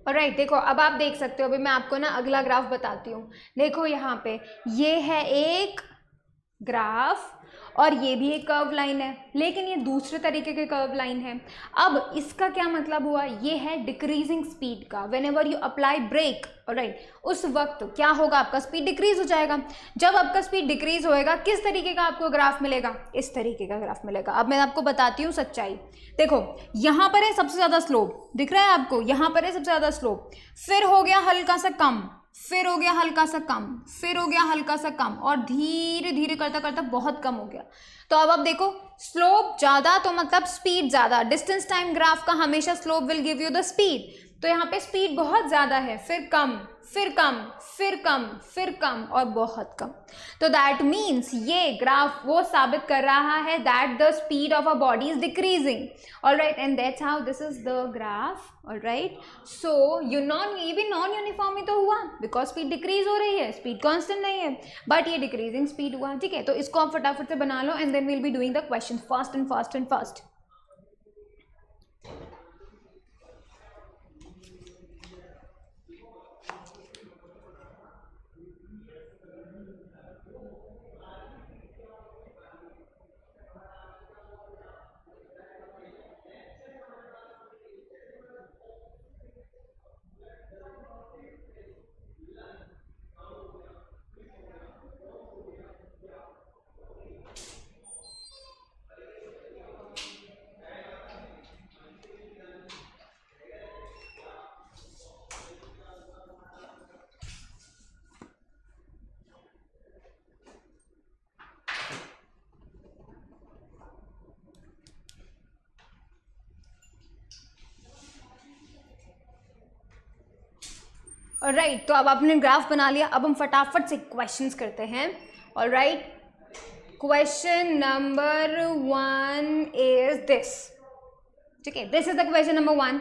ऑलराइट. देखो अब आप देख सकते हो, अभी मैं आपको ना अगला ग्राफ बताती हूँ. देखो यहाँ पे ये है एक ग्राफ, और ये भी एक कर्व लाइन है, लेकिन ये दूसरे तरीके के कर्व लाइन है. अब इसका क्या मतलब हुआ, ये है डिक्रीजिंग स्पीड का. Whenever you apply brake, alright, उस वक्त क्या होगा, आपका स्पीड डिक्रीज हो जाएगा. जब आपका स्पीड डिक्रीज होएगा, किस तरीके का आपको ग्राफ मिलेगा, इस तरीके का ग्राफ मिलेगा. अब मैं आपको बताती हूँ सच्चाई. देखो यहाँ पर है सबसे ज़्यादा स्लोप, दिख रहा है आपको, यहाँ पर है सबसे ज़्यादा स्लोप, फिर हो गया हल्का सा कम, फिर हो गया हल्का सा कम, फिर हो गया हल्का सा कम, और धीरे धीरे करता करता बहुत कम हो गया. तो अब देखो, स्लोप ज़्यादा तो मतलब स्पीड ज़्यादा. डिस्टेंस टाइम ग्राफ का हमेशा slope will give you the speed. तो यहाँ पे स्पीड बहुत ज़्यादा है, फिर कम, फिर कम, फिर कम, फिर कम, और बहुत कम. तो दैट मीन्स ये ग्राफ वो साबित कर रहा है that the speed of a body is decreasing. Alright, and that's how this is the graph. Alright, so ये भी नॉन यूनिफॉर्म ही तो हुआ, बिकॉज स्पीड डिक्रीज हो रही है, स्पीड कांस्टेंट नहीं है, बट ये डिक्रीजिंग स्पीड हुआ. ठीक है, तो इसको आप फटाफट से बना लो, and then we'll be doing the question fast and fast and fast. Alright, तो अब आपने ग्राफ बना लिया, अब हम फटाफट से क्वेश्चंस करते हैं। Alright, question number 1 is this, ठीक है, this is the question number 1।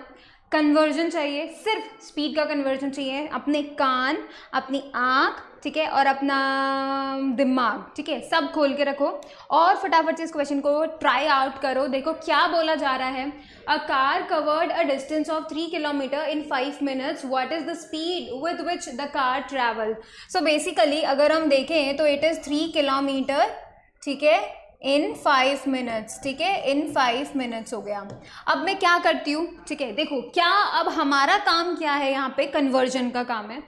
Conversion चाहिए, सिर्फ स्पीड का कन्वर्जन चाहिए, अपने कान, अपनी आँख, ठीक है, और अपना दिमाग, ठीक है, सब खोल के रखो और फटाफट से इस क्वेश्चन को ट्राई आउट करो। देखो क्या बोला जा रहा है, a car covered a distance of 3 kilometre in 5 minutes, what is the speed with which the car travel. So basically अगर हम देखें तो इट इज़ 3 किलोमीटर, ठीक है, इन 5 मिनट्स, ठीक है, इन 5 मिनट्स हो गया। अब मैं क्या करती हूँ, ठीक है, देखो क्या अब हमारा काम क्या है, यहाँ पे कन्वर्जन का काम है।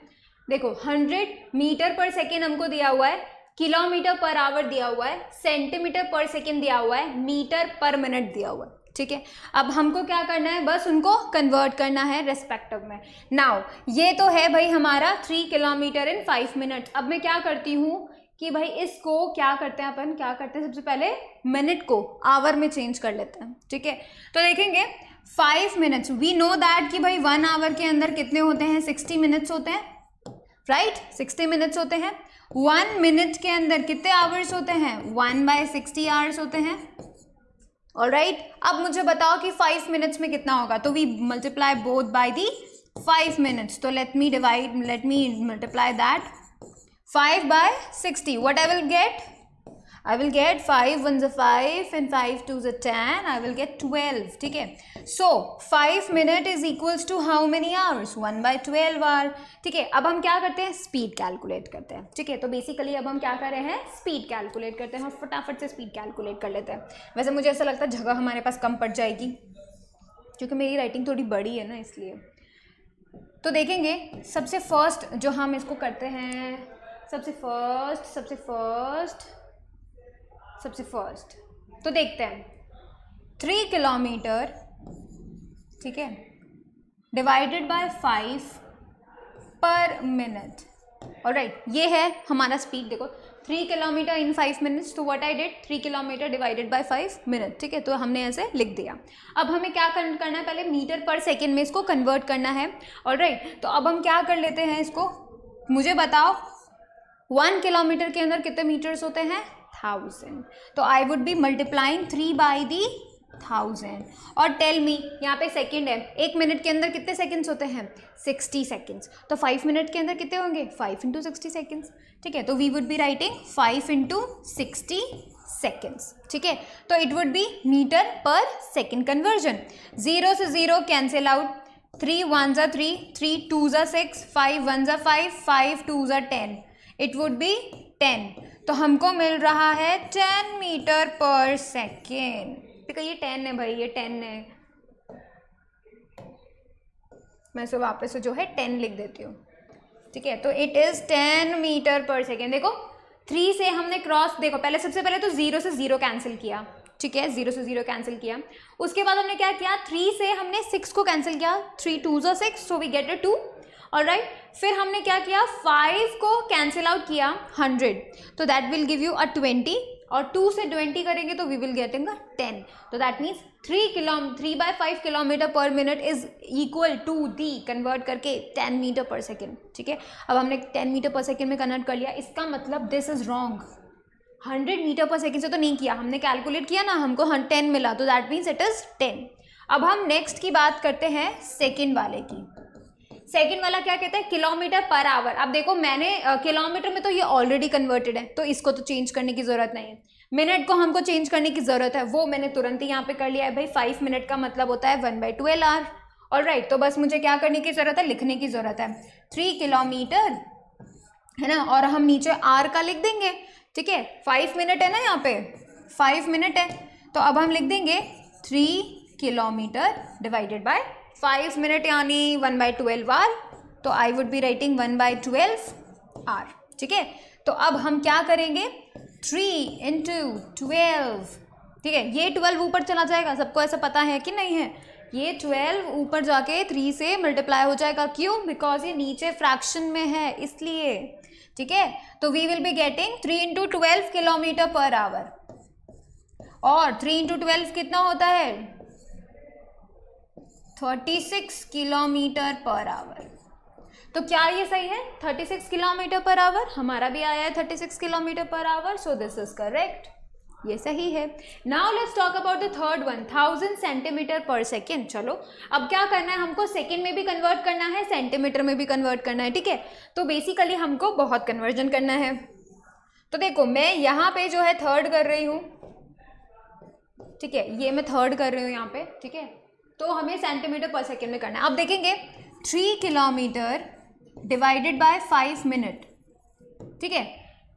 देखो 100 मीटर पर सेकेंड हमको दिया हुआ है, किलोमीटर पर आवर दिया हुआ है, सेंटीमीटर पर सेकेंड दिया हुआ है, मीटर पर मिनट दिया हुआ है, ठीक है। अब हमको क्या करना है, बस उनको कन्वर्ट करना है रेस्पेक्टिव में। नाउ ये तो है भाई हमारा 3 किलोमीटर इन 5 मिनट। अब मैं क्या करती हूँ कि भाई इसको क्या करते हैं, अपन क्या करते हैं, सबसे पहले मिनट को आवर में चेंज कर लेते हैं, ठीक है। तो देखेंगे 5 मिनट्स, वी नो दैट कि भाई 1 आवर के अंदर कितने होते हैं, 60 मिनट्स होते हैं, राइट, 60 मिनट्स होते हैं। 1 मिनट के अंदर कितने आवर्स होते हैं, 1/60 आवर्स होते हैं। ऑलराइट, अब मुझे बताओ कि 5 मिनट्स में कितना होगा, तो we multiply both by the 5 minutes. तो let me multiply that 5/60. What I will get? I will get 5 1s are 5 and 5 2s are 10. I will get 12. ठीक है, so 5 minute is equals to how many hours? 1/12 hour. ठीक है, अब हम क्या करते हैं, स्पीड कैलकुलेट करते हैं, ठीक है। तो बेसिकली अब हम क्या कर रहे हैं, स्पीड कैलकुलेट करते हैं, हम फटाफट से स्पीड कैलकुलेट कर लेते हैं। वैसे मुझे ऐसा लगता है जगह हमारे पास कम पड़ जाएगी क्योंकि मेरी राइटिंग थोड़ी बड़ी है ना, इसलिए। तो देखेंगे सबसे फर्स्ट जो हम इसको करते हैं, सबसे फर्स्ट तो देखते हैं 3 किलोमीटर, ठीक है, डिवाइडेड बाय 5 पर मिनट। ऑलराइट, ये है हमारा स्पीड। देखो 3 किलोमीटर इन 5 मिनट्स, तो what I did, 3 kilometre divided by 5 minute, ठीक है, तो हमने ऐसे लिख दिया। अब हमें क्या करना है, पहले मीटर पर सेकेंड में इसको कन्वर्ट करना है। ऑलराइट, तो अब हम क्या कर लेते हैं इसको, मुझे बताओ 1 किलोमीटर के अंदर कितने मीटर्स होते हैं, 1000। तो आई वुड बी मल्टीप्लाइंग 3/1000। और टेल मी, यहाँ पे सेकंड है, 1 मिनट के अंदर कितने सेकंड्स होते हैं, 60 सेकंड्स। तो 5 मिनट के अंदर कितने होंगे, 5 × 60 सेकंड्स, ठीक है। तो we would be writing 5 × 60 seconds, ठीक है। तो it would be metre per second conversion. 0 से 0 cancel out, 3 1s are 3, 3 2s are 6, 5 1s are 5, 5 2s are 10, it would B 10। तो हमको मिल रहा है 10 मीटर पर सेकेंड। ठीक है, ये 10 है भाई, ये 10 है, मैं इसे वापस से जो है 10 लिख देती हूँ, ठीक है। तो it is 10 metre per second. देखो 3 से हमने क्रॉस, देखो पहले सबसे पहले तो 0 से 0 कैंसिल किया, ठीक है, 0 से 0 कैंसिल किया। उसके बाद हमने क्या किया, 3 से हमने 6 को कैंसिल किया, 3 2s are 6, so we get a 2। Alright, फिर हमने क्या किया, 5 को कैंसिल आउट किया 100, तो दैट विल गिव यू अ 20, और 2 से 20 करेंगे तो वी विल गेटिंग 10। तो that means 3/5 kilometre per minute is equal to the, convert करके 10 मीटर पर सेकेंड, ठीक है। अब हमने 10 मीटर पर सेकेंड में कन्वर्ट कर लिया, इसका मतलब this is wrong. 100 metre per second से तो नहीं किया, हमने कैलकुलेट किया ना, हमको 10 मिला, तो दैट मीन्स इट इज 10। अब हम नेक्स्ट की बात करते हैं सेकेंड वाले की। सेकेंड वाला क्या कहते हैं, किलोमीटर पर आवर। अब देखो मैंने किलोमीटर में तो ये ऑलरेडी कन्वर्टेड है, तो इसको तो चेंज करने की जरूरत नहीं है। मिनट को हमको चेंज करने की जरूरत है, वो मैंने तुरंत ही यहाँ पे कर लिया है भाई। 5 मिनट का मतलब होता है 1/12 आवर। ऑलराइट, तो बस मुझे क्या करने की जरूरत है, लिखने की जरूरत है 3 किलोमीटर, है ना, और हम नीचे आर का लिख देंगे, ठीक है। 5 मिनट है ना, यहाँ पे 5 मिनट है, तो अब हम लिख देंगे 3 किलोमीटर डिवाइडेड बाय 5 मिनट, यानी 1/12 आवर। तो I would be writing 1/12 hour, ठीक है। तो अब हम क्या करेंगे, 3 × 12, ठीक है। ये 12 ऊपर चला जाएगा, सबको ऐसा पता है कि नहीं है, ये 12 ऊपर जाके 3 से मल्टीप्लाई हो जाएगा, क्यों, बिकॉज ये नीचे फ्रैक्शन में है, इसलिए, ठीक है। तो we will be getting 3 × 12 kilometre per hour, और 3 × 12 कितना होता है, 36 किलोमीटर पर आवर। तो क्या ये सही है? 36 किलोमीटर पर आवर, हमारा भी आया है 36 kilometre per our, so this is correct, ये सही है। Now let's talk about the third one, 1000 centimetre per second. चलो अब क्या करना है, हमको सेकेंड में भी कन्वर्ट करना है, सेंटीमीटर में भी कन्वर्ट करना है, ठीक है। तो बेसिकली हमको बहुत कन्वर्जन करना है। तो देखो मैं यहाँ पे जो है थर्ड कर रही हूँ, ठीक है, ये मैं थर्ड कर रही हूँ यहाँ पे, ठीक है। तो हमें सेंटीमीटर पर सेकेंड में करना है। अब देखेंगे 3 किलोमीटर डिवाइडेड बाय 5 मिनट, ठीक है,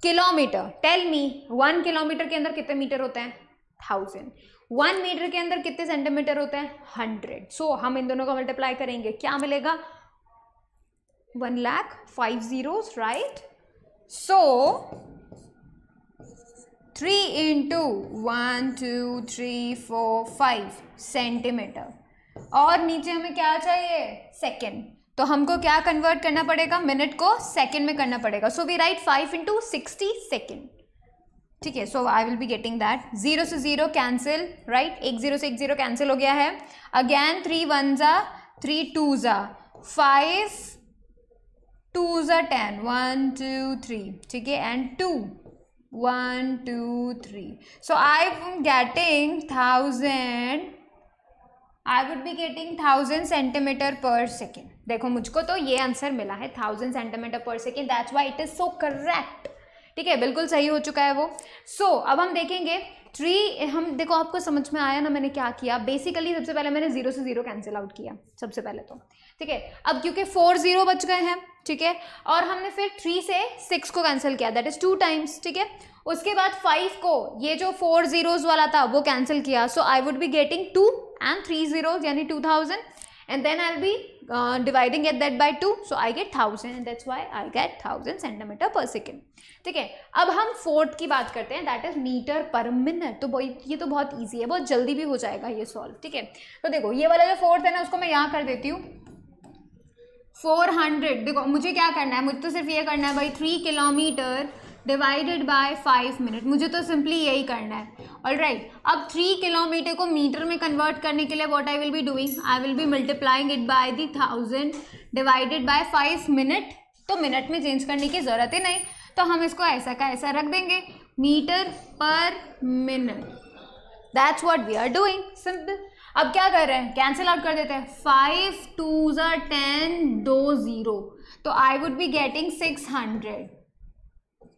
किलोमीटर। टेल मी 1 किलोमीटर के अंदर कितने मीटर होते हैं? 1000। 1 मीटर के अंदर कितने सेंटीमीटर होते हैं? 100। सो हम इन दोनों का मल्टीप्लाई करेंगे, क्या मिलेगा? 1,00,000, 5 zeros, राइट। सो 3 into 1 2 3 4 5 सेंटीमीटर, और नीचे हमें क्या चाहिए? सेकेंड। तो हमको क्या कन्वर्ट करना पड़ेगा? मिनट को सेकेंड में करना पड़ेगा। So we write 5 into 60 second, ठीक है। So I will be getting that, 0 से 0 कैंसिल, राइट, 1 0 से 1 0 कैंसिल हो गया है। अगेन 3 1 जा, 3 2 जा, 5 2 जा 10, 1 2 3, ठीक है, and 2 1 2 3। So I am getting 1000 centimetre per second. देखो मुझको तो ये आंसर मिला है 1000 centimetre per second, that's why it is so correct, ठीक है, बिल्कुल सही हो चुका है वो। सो अब हम देखेंगे 3, हम देखो आपको समझ में आया ना मैंने क्या किया? बेसिकली सबसे पहले मैंने 0 से 0 कैंसिल आउट किया सबसे पहले तो, ठीक है। अब क्योंकि 4 0 बच गए हैं, ठीक है, और हमने फिर 3 से 6 को कैंसिल किया, दैट इज 2 टाइम्स, ठीक है। उसके बाद 5 को, ये जो 4 zeros वाला था वो कैंसिल किया, so I would be getting 2 and 3 zeros यानी 2000, and then I'll be dividing that by 2, so I get 1000 and that's why I get 1000 centimetre per second, ठीक है। अब हम फोर्थ की बात करते हैं, that is metre per minute. तो ये तो बहुत ईजी है, बहुत जल्दी भी हो जाएगा ये सॉल्व, ठीक है। तो देखो ये वाला जो फोर्थ है ना, उसको मैं यहाँ कर देती हूँ 400। देखो मुझे क्या करना है, मुझे तो सिर्फ ये करना है भाई 3 किलोमीटर डिवाइडेड बाय 5 मिनट, मुझे तो सिंपली यही करना है। ऑलराइट, अब 3 किलोमीटर को मीटर में कन्वर्ट करने के लिए what I will be doing, I will B multiplying it by the 1000 divided by 5 minute. तो मिनट में चेंज करने की जरूरत ही नहीं, तो हम इसको ऐसा का ऐसा रख देंगे, metre per minute, that's what we are doing, simple. अब क्या कर रहे हैं, कैंसिल आउट कर देते हैं, 5 2 10 2 0, तो आई वुड बी गेटिंग 600,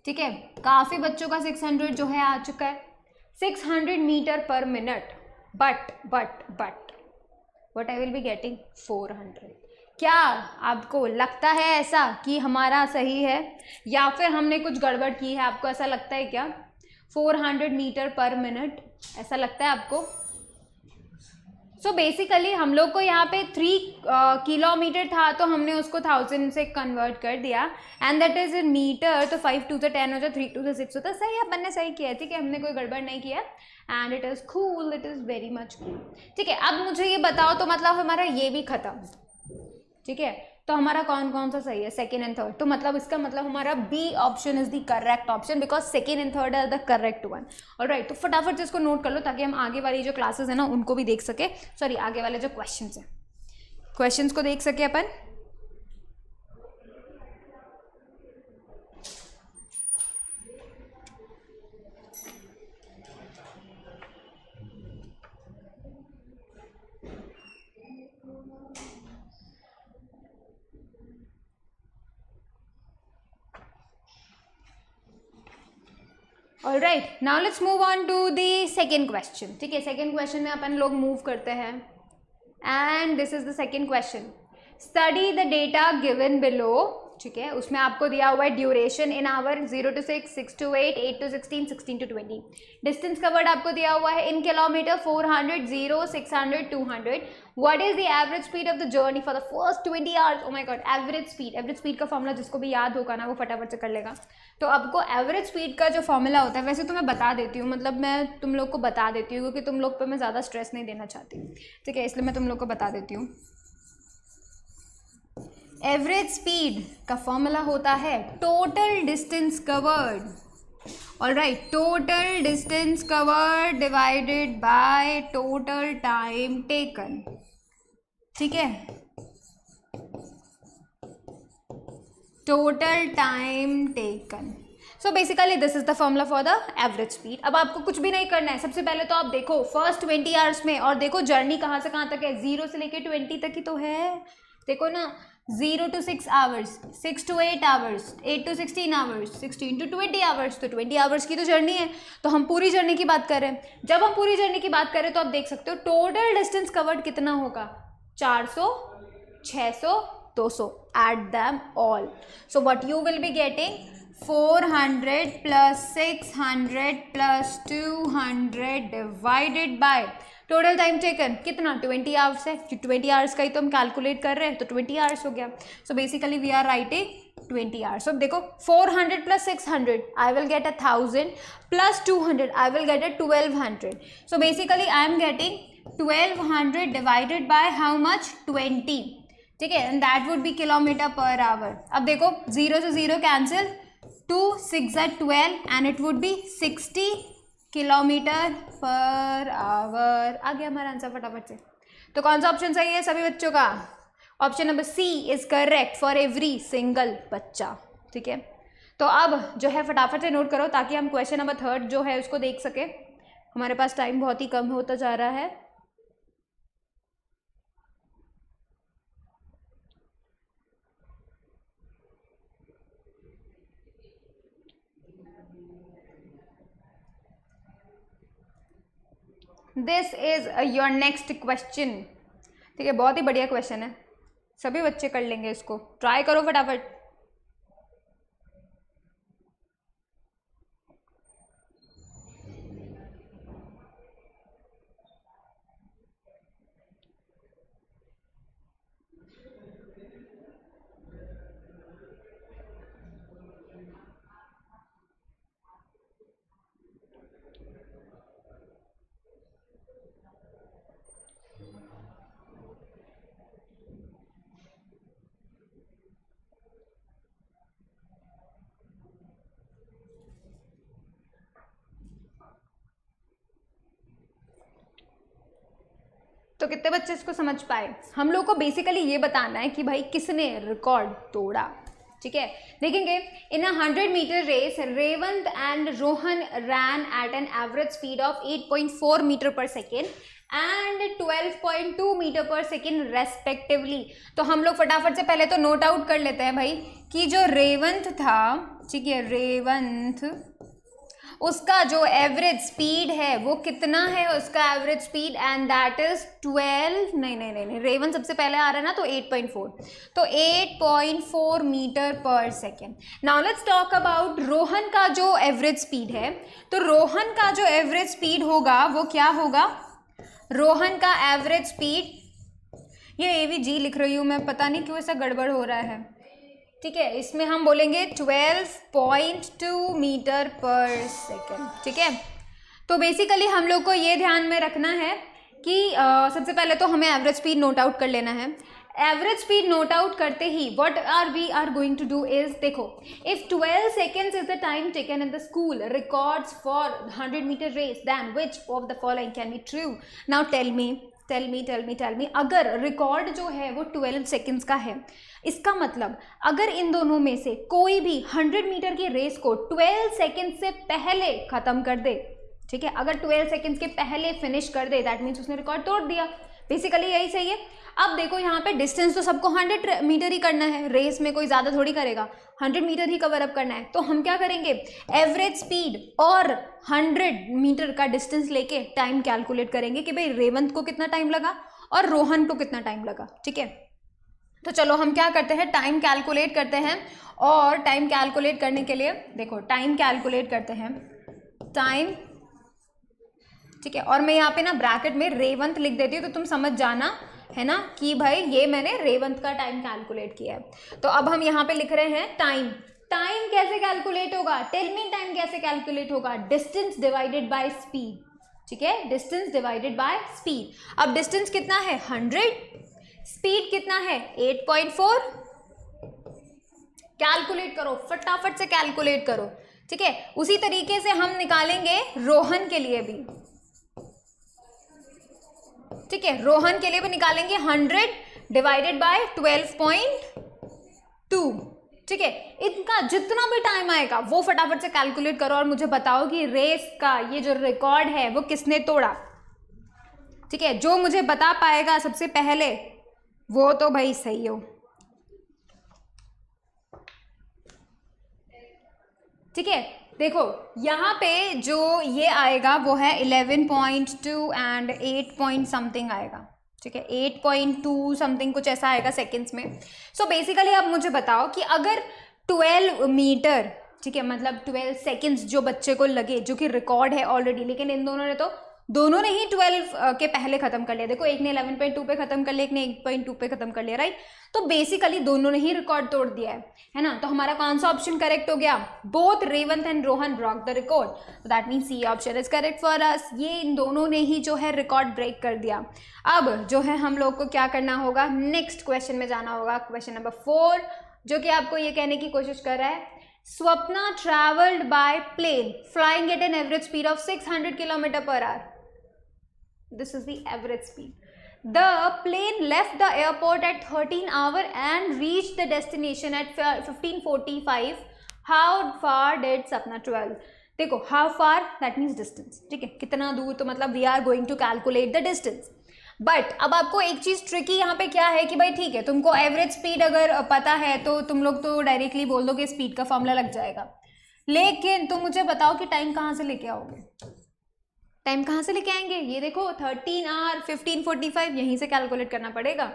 ठीक है। काफी बच्चों का 600 जो है आ चुका है, 600 metre per minute, but what I will be getting 400। क्या आपको लगता है ऐसा कि हमारा सही है या फिर हमने कुछ गड़बड़ की है? आपको ऐसा लगता है क्या? 400 मीटर पर मिनट, ऐसा लगता है आपको? सो बेसिकली हम लोग को यहाँ पे 3 किलोमीटर था, तो हमने उसको 1000 से कन्वर्ट कर दिया, and that is in metre. तो 5 2 से 10 हो जाए, 3 2 से 6 होता है, सही है, अपन ने सही किया है, ठीक है, हमने कोई गड़बड़ नहीं किया, and it is cool, it is very much cool, ठीक है। अब मुझे ये बताओ, तो मतलब हमारा ये भी खत्म, ठीक है। तो हमारा कौन कौन सा सही है, सेकेंड एंड थर्ड? तो मतलब इसका मतलब हमारा B option is the correct option, because second and third are the correct one. Alright, तो फटाफट से इसको नोट कर लो ताकि हम आगे वाली जो क्लासेस है ना उनको भी देख सके, सॉरी आगे वाले जो क्वेश्चंस हैं, क्वेश्चंस को देख सके अपन। Alright, now let's move on to the second question, ठीक है। सेकेंड क्वेश्चन में अपन लोग मूव करते हैं, and this is the second question, study the data given below, ठीक है। उसमें आपको दिया हुआ है duration in our 0 to 6, 6 to 8, 8 to 16, 16 to 20। Distance covered आपको दिया हुआ है इन kilometre 400, 0, 600, 200। What is the average speed of the journey for the first 20 hours? Oh my God, average speed का फॉर्मूला जिसको भी याद होगा ना वो फटाफट से कर लेगा। तो आपको एवरेज स्पीड का जो फॉर्मूला होता है, वैसे तो मैं बता देती हूँ, मतलब मैं तुम लोग को बता देती हूँ क्योंकि तुम लोग पर मैं ज़्यादा स्ट्रेस नहीं देना चाहती, ठीक है, इसलिए मैं तुम लोग को बता देती हूँ। एवरेज स्पीड का फॉर्मूला होता है total distance covered, alright, total distance covered divided by total time taken, ठीक है। Total time taken. So basically this is the formula for the average speed. अब आपको कुछ भी नहीं करना है, सबसे पहले तो आप देखो फर्स्ट 20 आवर्स में, और देखो जर्नी कहाँ से कहाँ तक है, 0 से लेके 20 तक ही तो है। देखो ना, 0 to 6 hours, 6 to 8 hours, 8 to 16 hours, 16 to 20 hours, तो 20 आवर्स की तो जर्नी है। तो हम पूरी जर्नी की बात कर रहे हैं। जब हम पूरी जर्नी की बात करें तो आप देख सकते हो टोटल डिस्टेंस कवर्ड कितना होगा, 400, 600, 200, add them all. So what you will be getting, 400 plus 600 plus 200 divided by total time taken कितना, 20 आवर्स है, 20 आवर्स का ही तो हम कैलकुलेट कर रहे हैं, तो 20 आवर्स हो गया। So basically we are writing 20 hours. अब देखो 400 plus 600 I will get 1000 plus 200 I will get 1200। So basically I am getting 1200 divided by how much, 20, ठीक है, and that would be kilometre per hour. अब देखो 0 से 0 cancel, 2 6 12 and it would be 60 kilometre per hour. आ गया हमारा answer फटाफट से। तो कौन सा ऑप्शन सही है सभी बच्चों का, option number C is correct for every single बच्चा, ठीक है। तो अब जो है फटाफट से नोट करो ताकि हम क्वेश्चन नंबर 3 जो है उसको देख सके। हमारे पास टाइम बहुत ही कम होता जा रहा है। This is your next question, ठीक है, बहुत ही बढ़िया क्वेश्चन है, सभी बच्चे कर लेंगे इसको, ट्राई करो फटाफट। तो कितने बच्चे इसको समझ पाए। हम लोग को बेसिकली ये बताना है कि भाई किसने रिकॉर्ड तोड़ा, ठीक है। देखेंगे in 100 metre race Revant and Rohan ran at an average speed of 8.4 metre per second and 12.2 metre per second respectively. तो हम लोग फटाफट से पहले तो नोट आउट कर लेते हैं भाई कि जो रेवंत था, ठीक है, रेवंत उसका जो एवरेज स्पीड है वो कितना है, उसका average speed, and that is 12, नहीं, रेवन सबसे पहले आ रहा है ना, तो 8.4, तो 8.4 metre per second. Now let's talk about Rohan का जो एवरेज स्पीड है। तो रोहन का जो एवरेज स्पीड होगा वो क्या होगा, रोहन का एवरेज स्पीड, ये AVG लिख रही हूँ मैं, पता नहीं क्यों ऐसा गड़बड़ हो रहा है, ठीक है, इसमें हम बोलेंगे 12.2 मीटर पर सेकेंड, ठीक है। तो बेसिकली हम लोग को ये ध्यान में रखना है कि सबसे पहले तो हमें एवरेज स्पीड नोट आउट कर लेना है। एवरेज स्पीड नोट आउट करते ही what we are going to do is, देखो if 12 seconds is the time taken in the school records for 100 metre race, then which of the following can be true. Now tell me, अगर record जो है वो 12 seconds का है, इसका मतलब अगर इन दोनों में से कोई भी 100 मीटर की रेस को 12 सेकेंड से पहले खत्म कर दे, ठीक है, अगर 12 सेकेंड्स के पहले फिनिश कर दे, दैट मीन्स उसने रिकॉर्ड तोड़ दिया। बेसिकली यही सही है। अब देखो यहाँ पे डिस्टेंस तो सबको 100 मीटर ही करना है, रेस में कोई ज़्यादा थोड़ी करेगा, 100 मीटर ही कवर अप करना है। तो हम क्या करेंगे, एवरेज स्पीड और 100 मीटर का डिस्टेंस लेके टाइम कैलकुलेट करेंगे कि भाई रेवंत को कितना टाइम लगा और रोहन को कितना टाइम लगा, ठीक है। तो चलो हम क्या करते हैं, टाइम कैलकुलेट करते हैं, और टाइम कैलकुलेट करने के लिए देखो टाइम कैलकुलेट करते हैं, टाइम, ठीक है, और मैं यहाँ पे ना ब्रैकेट में रेवंत लिख देती हूँ तो तुम समझ जाना, है ना, कि भाई ये मैंने रेवंत का टाइम कैलकुलेट किया है। तो अब हम यहाँ पे लिख रहे हैं टाइम। टाइम कैसे कैलकुलेट होगा, टेल मी, टाइम कैसे कैलकुलेट होगा, डिस्टेंस डिवाइडेड बाय स्पीड, ठीक है, डिस्टेंस डिवाइडेड बाय स्पीड। अब डिस्टेंस कितना है 100, स्पीड कितना है 8.4, कैलकुलेट करो, फटाफट से कैलकुलेट करो, ठीक है। उसी तरीके से हम निकालेंगे रोहन के लिए भी, ठीक है, रोहन के लिए भी निकालेंगे 100 डिवाइडेड बाय 12.2, ठीक है, इनका जितना भी टाइम आएगा वो फटाफट से कैलकुलेट करो और मुझे बताओ कि रेस का ये जो रिकॉर्ड है वो किसने तोड़ा। ठीक है, जो मुझे बता पाएगा सबसे पहले वो तो भाई सही हो। ठीक है, देखो यहाँ पे जो ये आएगा वो है 11.2 एंड 8 पॉइंट समथिंग आएगा। ठीक है, 8.2 समथिंग कुछ ऐसा आएगा सेकेंड्स में। सो बेसिकली अब मुझे बताओ कि अगर 12 मीटर, ठीक है, मतलब 12 सेकेंड्स जो बच्चे को लगे, जो कि रिकॉर्ड है ऑलरेडी, लेकिन इन दोनों ने ही 12 के पहले खत्म कर लिया। देखो एक ने 11.2 पे खत्म कर लिया, एक ने 8.2 पे खत्म कर लिया, राइट। तो बेसिकली दोनों ने ही रिकॉर्ड तोड़ दिया है ना। तो हमारा कौन सा ऑप्शन करेक्ट हो गया? Both Revant and Rohan broke the record, that means C option is correct for us. ये इन दोनों ने ही जो है रिकॉर्ड ब्रेक कर दिया। अब जो है हम लोग को क्या करना होगा, नेक्स्ट क्वेश्चन में जाना होगा, क्वेश्चन नंबर 4, जो कि आपको ये कहने की कोशिश कर रहा है, Swapna travelled by plane flying at an average speed of 600 km/h. This is the average speed. The plane left the airport at 13 hours and reached the destination at 15:45. How far did Sapna travel? देखो how far that means distance. ठीक है, कितना दूर, तो मतलब we are going to calculate the distance. But अब आपको एक चीज ट्रिकी यहाँ पे क्या है कि भाई ठीक है, तुमको एवरेज स्पीड अगर पता है तो तुम लोग तो डायरेक्टली बोल दो कि स्पीड का फॉर्मूला लग जाएगा, लेकिन तुम मुझे बताओ कि टाइम कहाँ से लेके आओगे? टाइम कहाँ से लेके आएंगे? ये देखो 13 आवर 15:45 यहीं से कैलकुलेट करना पड़ेगा।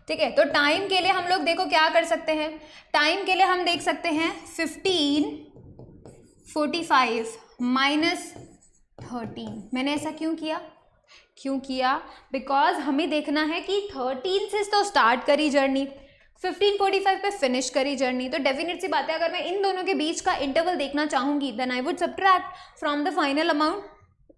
ठीक है, तो टाइम के लिए हम लोग देखो क्या कर सकते हैं, टाइम के लिए हम देख सकते हैं 15:45 माइनस 13। मैंने ऐसा क्यों किया? बिकॉज हमें देखना है कि 13 से तो स्टार्ट करी जर्नी, 15:45 पे फिनिश करी जर्नी। तो डेफिनेट सी बात है, अगर मैं इन दोनों के बीच का इंटरवल देखना चाहूंगी then I would subtract from the final amount,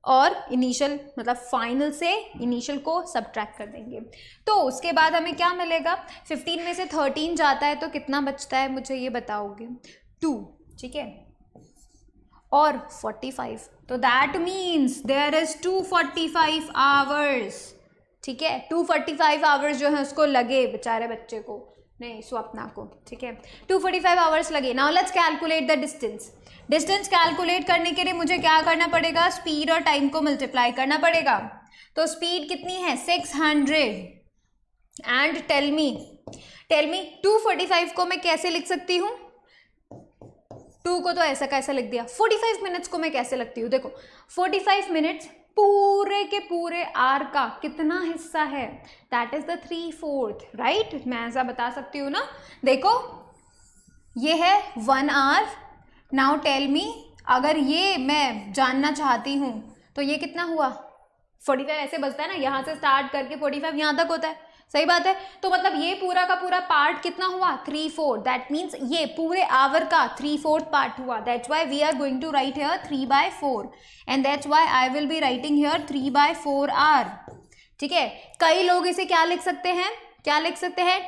और इनिशियल मतलब फाइनल से इनिशियल को सब्ट्रैक्ट कर देंगे। तो उसके बाद हमें क्या मिलेगा, 15 में से 13 जाता है तो कितना बचता है मुझे ये बताओगे? 2, ठीक है, और 45, तो that means there is 245 hours. ठीक है, 245 आवर्स जो है उसको लगे बेचारे बच्चे को, नहीं स्वप्ना को। ठीक है, 245 आवर्स लगे। Now let's calculate the distance. Distance calculate करने के लिए मुझे क्या करना पड़ेगा, स्पीड और टाइम को मल्टीप्लाई करना पड़ेगा। तो स्पीड कितनी है? 600 एंड टेल मी 245 को मैं कैसे लिख सकती हूँ? 2 को तो ऐसा कैसा लिख दिया। 45 मिनट्स को मैं कैसे लिखती हूँ? देखो 45 मिनट्स पूरे के पूरे आर का कितना हिस्सा है? That is the 3/4, right. मैं ऐसा बता सकती हूँ ना, देखो ये है 1 आवर। नाउ टेल मी, अगर ये मैं जानना चाहती हूँ तो ये कितना हुआ? 45 ऐसे बचता है ना, यहाँ से स्टार्ट करके 45 यहाँ तक होता है, सही बात है। तो मतलब ये पूरा का पूरा पार्ट कितना हुआ? 3/4, दैट मीन्स ये पूरे आवर का 3/4 पार्ट हुआ। That's why we are going to write here 3/4 and that's why I will be writing here 3/4 hour. ठीक है, कई लोग इसे क्या लिख सकते हैं,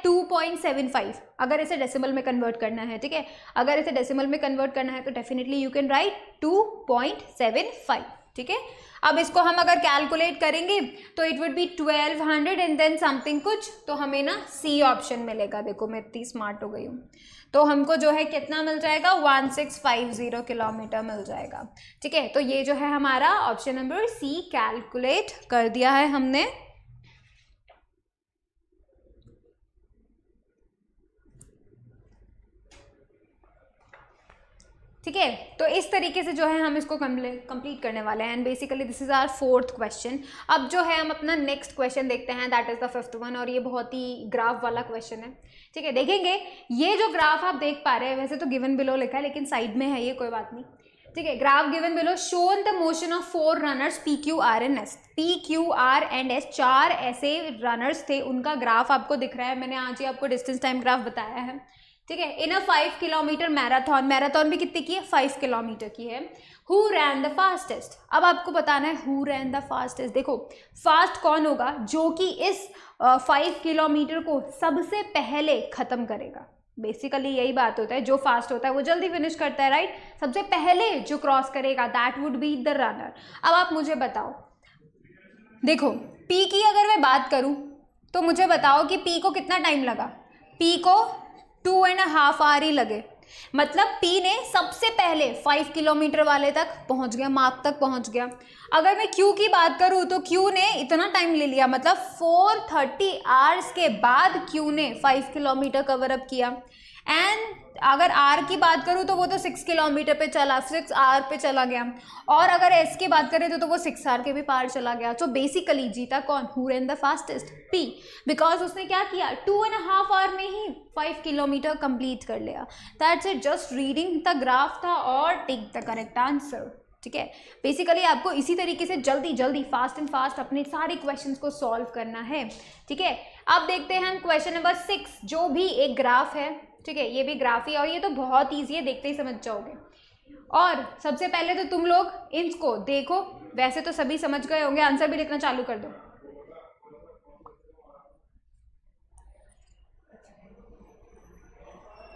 2.75, अगर इसे डेसिमल में कन्वर्ट करना है। ठीक है, अगर इसे डेसिमल में कन्वर्ट करना है तो डेफिनेटली यू कैन राइट 2.75। ठीक है, अब इसको हम अगर कैलकुलेट करेंगे तो it would be 1200 and then something कुछ, तो हमें ना सी ऑप्शन मिलेगा। देखो मैं इतनी स्मार्ट हो गई हूँ, तो हमको जो है कितना मिल जाएगा? 1650 किलोमीटर मिल जाएगा। ठीक है, तो ये जो है हमारा ऑप्शन नंबर सी कैलकुलेट कर दिया है हमने। ठीक है, तो इस तरीके से जो है हम इसको कंप्लीट करने वाले हैं and basically this is our 4th question. अब जो है हम अपना नेक्स्ट क्वेश्चन देखते हैं, that is the 5th one, और ये बहुत ही ग्राफ वाला क्वेश्चन है। ठीक है, देखेंगे ये जो ग्राफ आप देख पा रहे हैं, वैसे तो गिवन बिलो लिखा है लेकिन साइड में है ये, कोई बात नहीं। ठीक है, graph given below, shown the motion of 4 runners PQR and S। PQR and S 4 ऐसे रनर्स थे, उनका ग्राफ आपको दिख रहा है। मैंने आज ही आपको डिस्टेंस टाइम ग्राफ बताया है। ठीक है, इन अ 5 किलोमीटर मैराथन भी कितनी की है? 5 किलोमीटर की है। हु रैन द फास्टेस्ट, अब आपको बताना है हु रैन द फास्टेस्ट। देखो फास्ट कौन होगा? जो कि इस 5 किलोमीटर को सबसे पहले खत्म करेगा। बेसिकली यही बात होता है, जो फास्ट होता है वो जल्दी फिनिश करता है, राइट। सबसे पहले जो क्रॉस करेगा that would be the runner. अब आप मुझे बताओ, देखो P की अगर मैं बात करूं तो मुझे बताओ कि P को कितना टाइम लगा? P को 2.5 आवर ही लगे। मतलब P ने सबसे पहले 5 किलोमीटर वाले तक पहुंच गया, मार्क तक पहुंच गया। अगर मैं Q की बात करूं तो Q ने इतना टाइम ले लिया, मतलब 430 आवर्स के बाद Q ने 5 किलोमीटर कवर अप किया। एंड अगर R की बात करूं तो वो तो 6 किलोमीटर पे चला, 6 आवर पे चला गया। और अगर S की बात करें तो वो 6 आवर के भी पार चला गया। तो बेसिकली जीता कौन? Who run the fastest? P, because उसने क्या किया, 2.5 आवर में ही 5 किलोमीटर कंप्लीट कर लिया। That's it, just reading the graph था और टेक द करेक्ट आंसर। ठीक है, बेसिकली आपको इसी तरीके से जल्दी जल्दी फास्ट एंड फास्ट अपने सारे क्वेश्चंस को सॉल्व करना है। ठीक है, अब देखते हैं हम क्वेश्चन नंबर 6, जो भी एक ग्राफ है। ठीक है, ये भी ग्राफ ही है और ये तो बहुत ईजी है, देखते ही समझ जाओगे। और सबसे पहले तो तुम लोग इनको देखो, वैसे तो सभी समझ गए होंगे, आंसर भी लिखना चालू कर दो।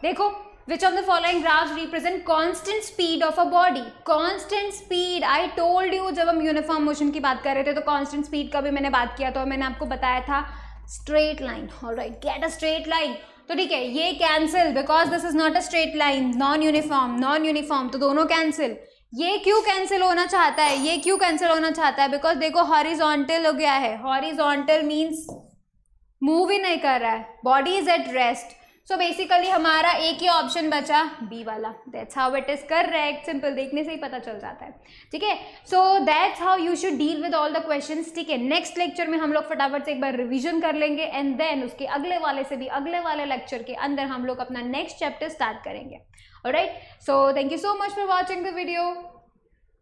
देखो, which of the following graphs represent constant speed of a body? constant speed, I told you, जब हम यूनिफॉर्म मोशन की बात कर रहे थे तो constant speed का भी मैंने बात किया था और मैंने आपको बताया था straight line. Alright, gate a straight line. तो ठीक है, ये cancel because this is not a straight line, non uniform, तो दोनों कैंसिल। ये क्यों कैंसिल होना चाहता है, ये क्यों कैंसिल होना चाहता है? बिकॉज देखो हॉरिजॉन्टल हो गया है, हॉरिजॉन्टल मीन्स मूव ही नहीं कर रहा है, body is at rest. So basically हमारा एक ही ऑप्शन बचा, बी वाला। That's how it is correct, simple, देखने से ही पता चल जाता है। ठीक है, सो that's how you should deal with all the questions. ठीक है, नेक्स्ट लेक्चर में हम लोग फटाफट से एक बार रिवीजन कर लेंगे एंड देन उसके अगले वाले से भी अगले वाले लेक्चर के अंदर हम लोग अपना नेक्स्ट चैप्टर स्टार्ट करेंगे। Alright, so thank you so much for watching the video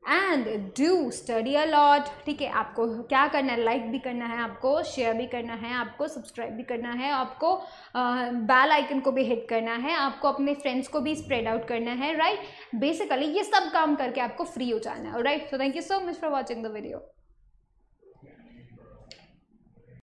and do study a lot. ठीक है, आपको क्या करना है, लाइक भी करना है, आपको शेयर भी करना है, आपको सब्सक्राइब भी करना है, आपको बेल आइकन को भी हिट करना है, आपको अपने फ्रेंड्स को भी स्प्रेड आउट करना है। राइट, बेसिकली ये सब काम करके आपको फ्री हो जाना है। Right, so thank you so much for watching the video.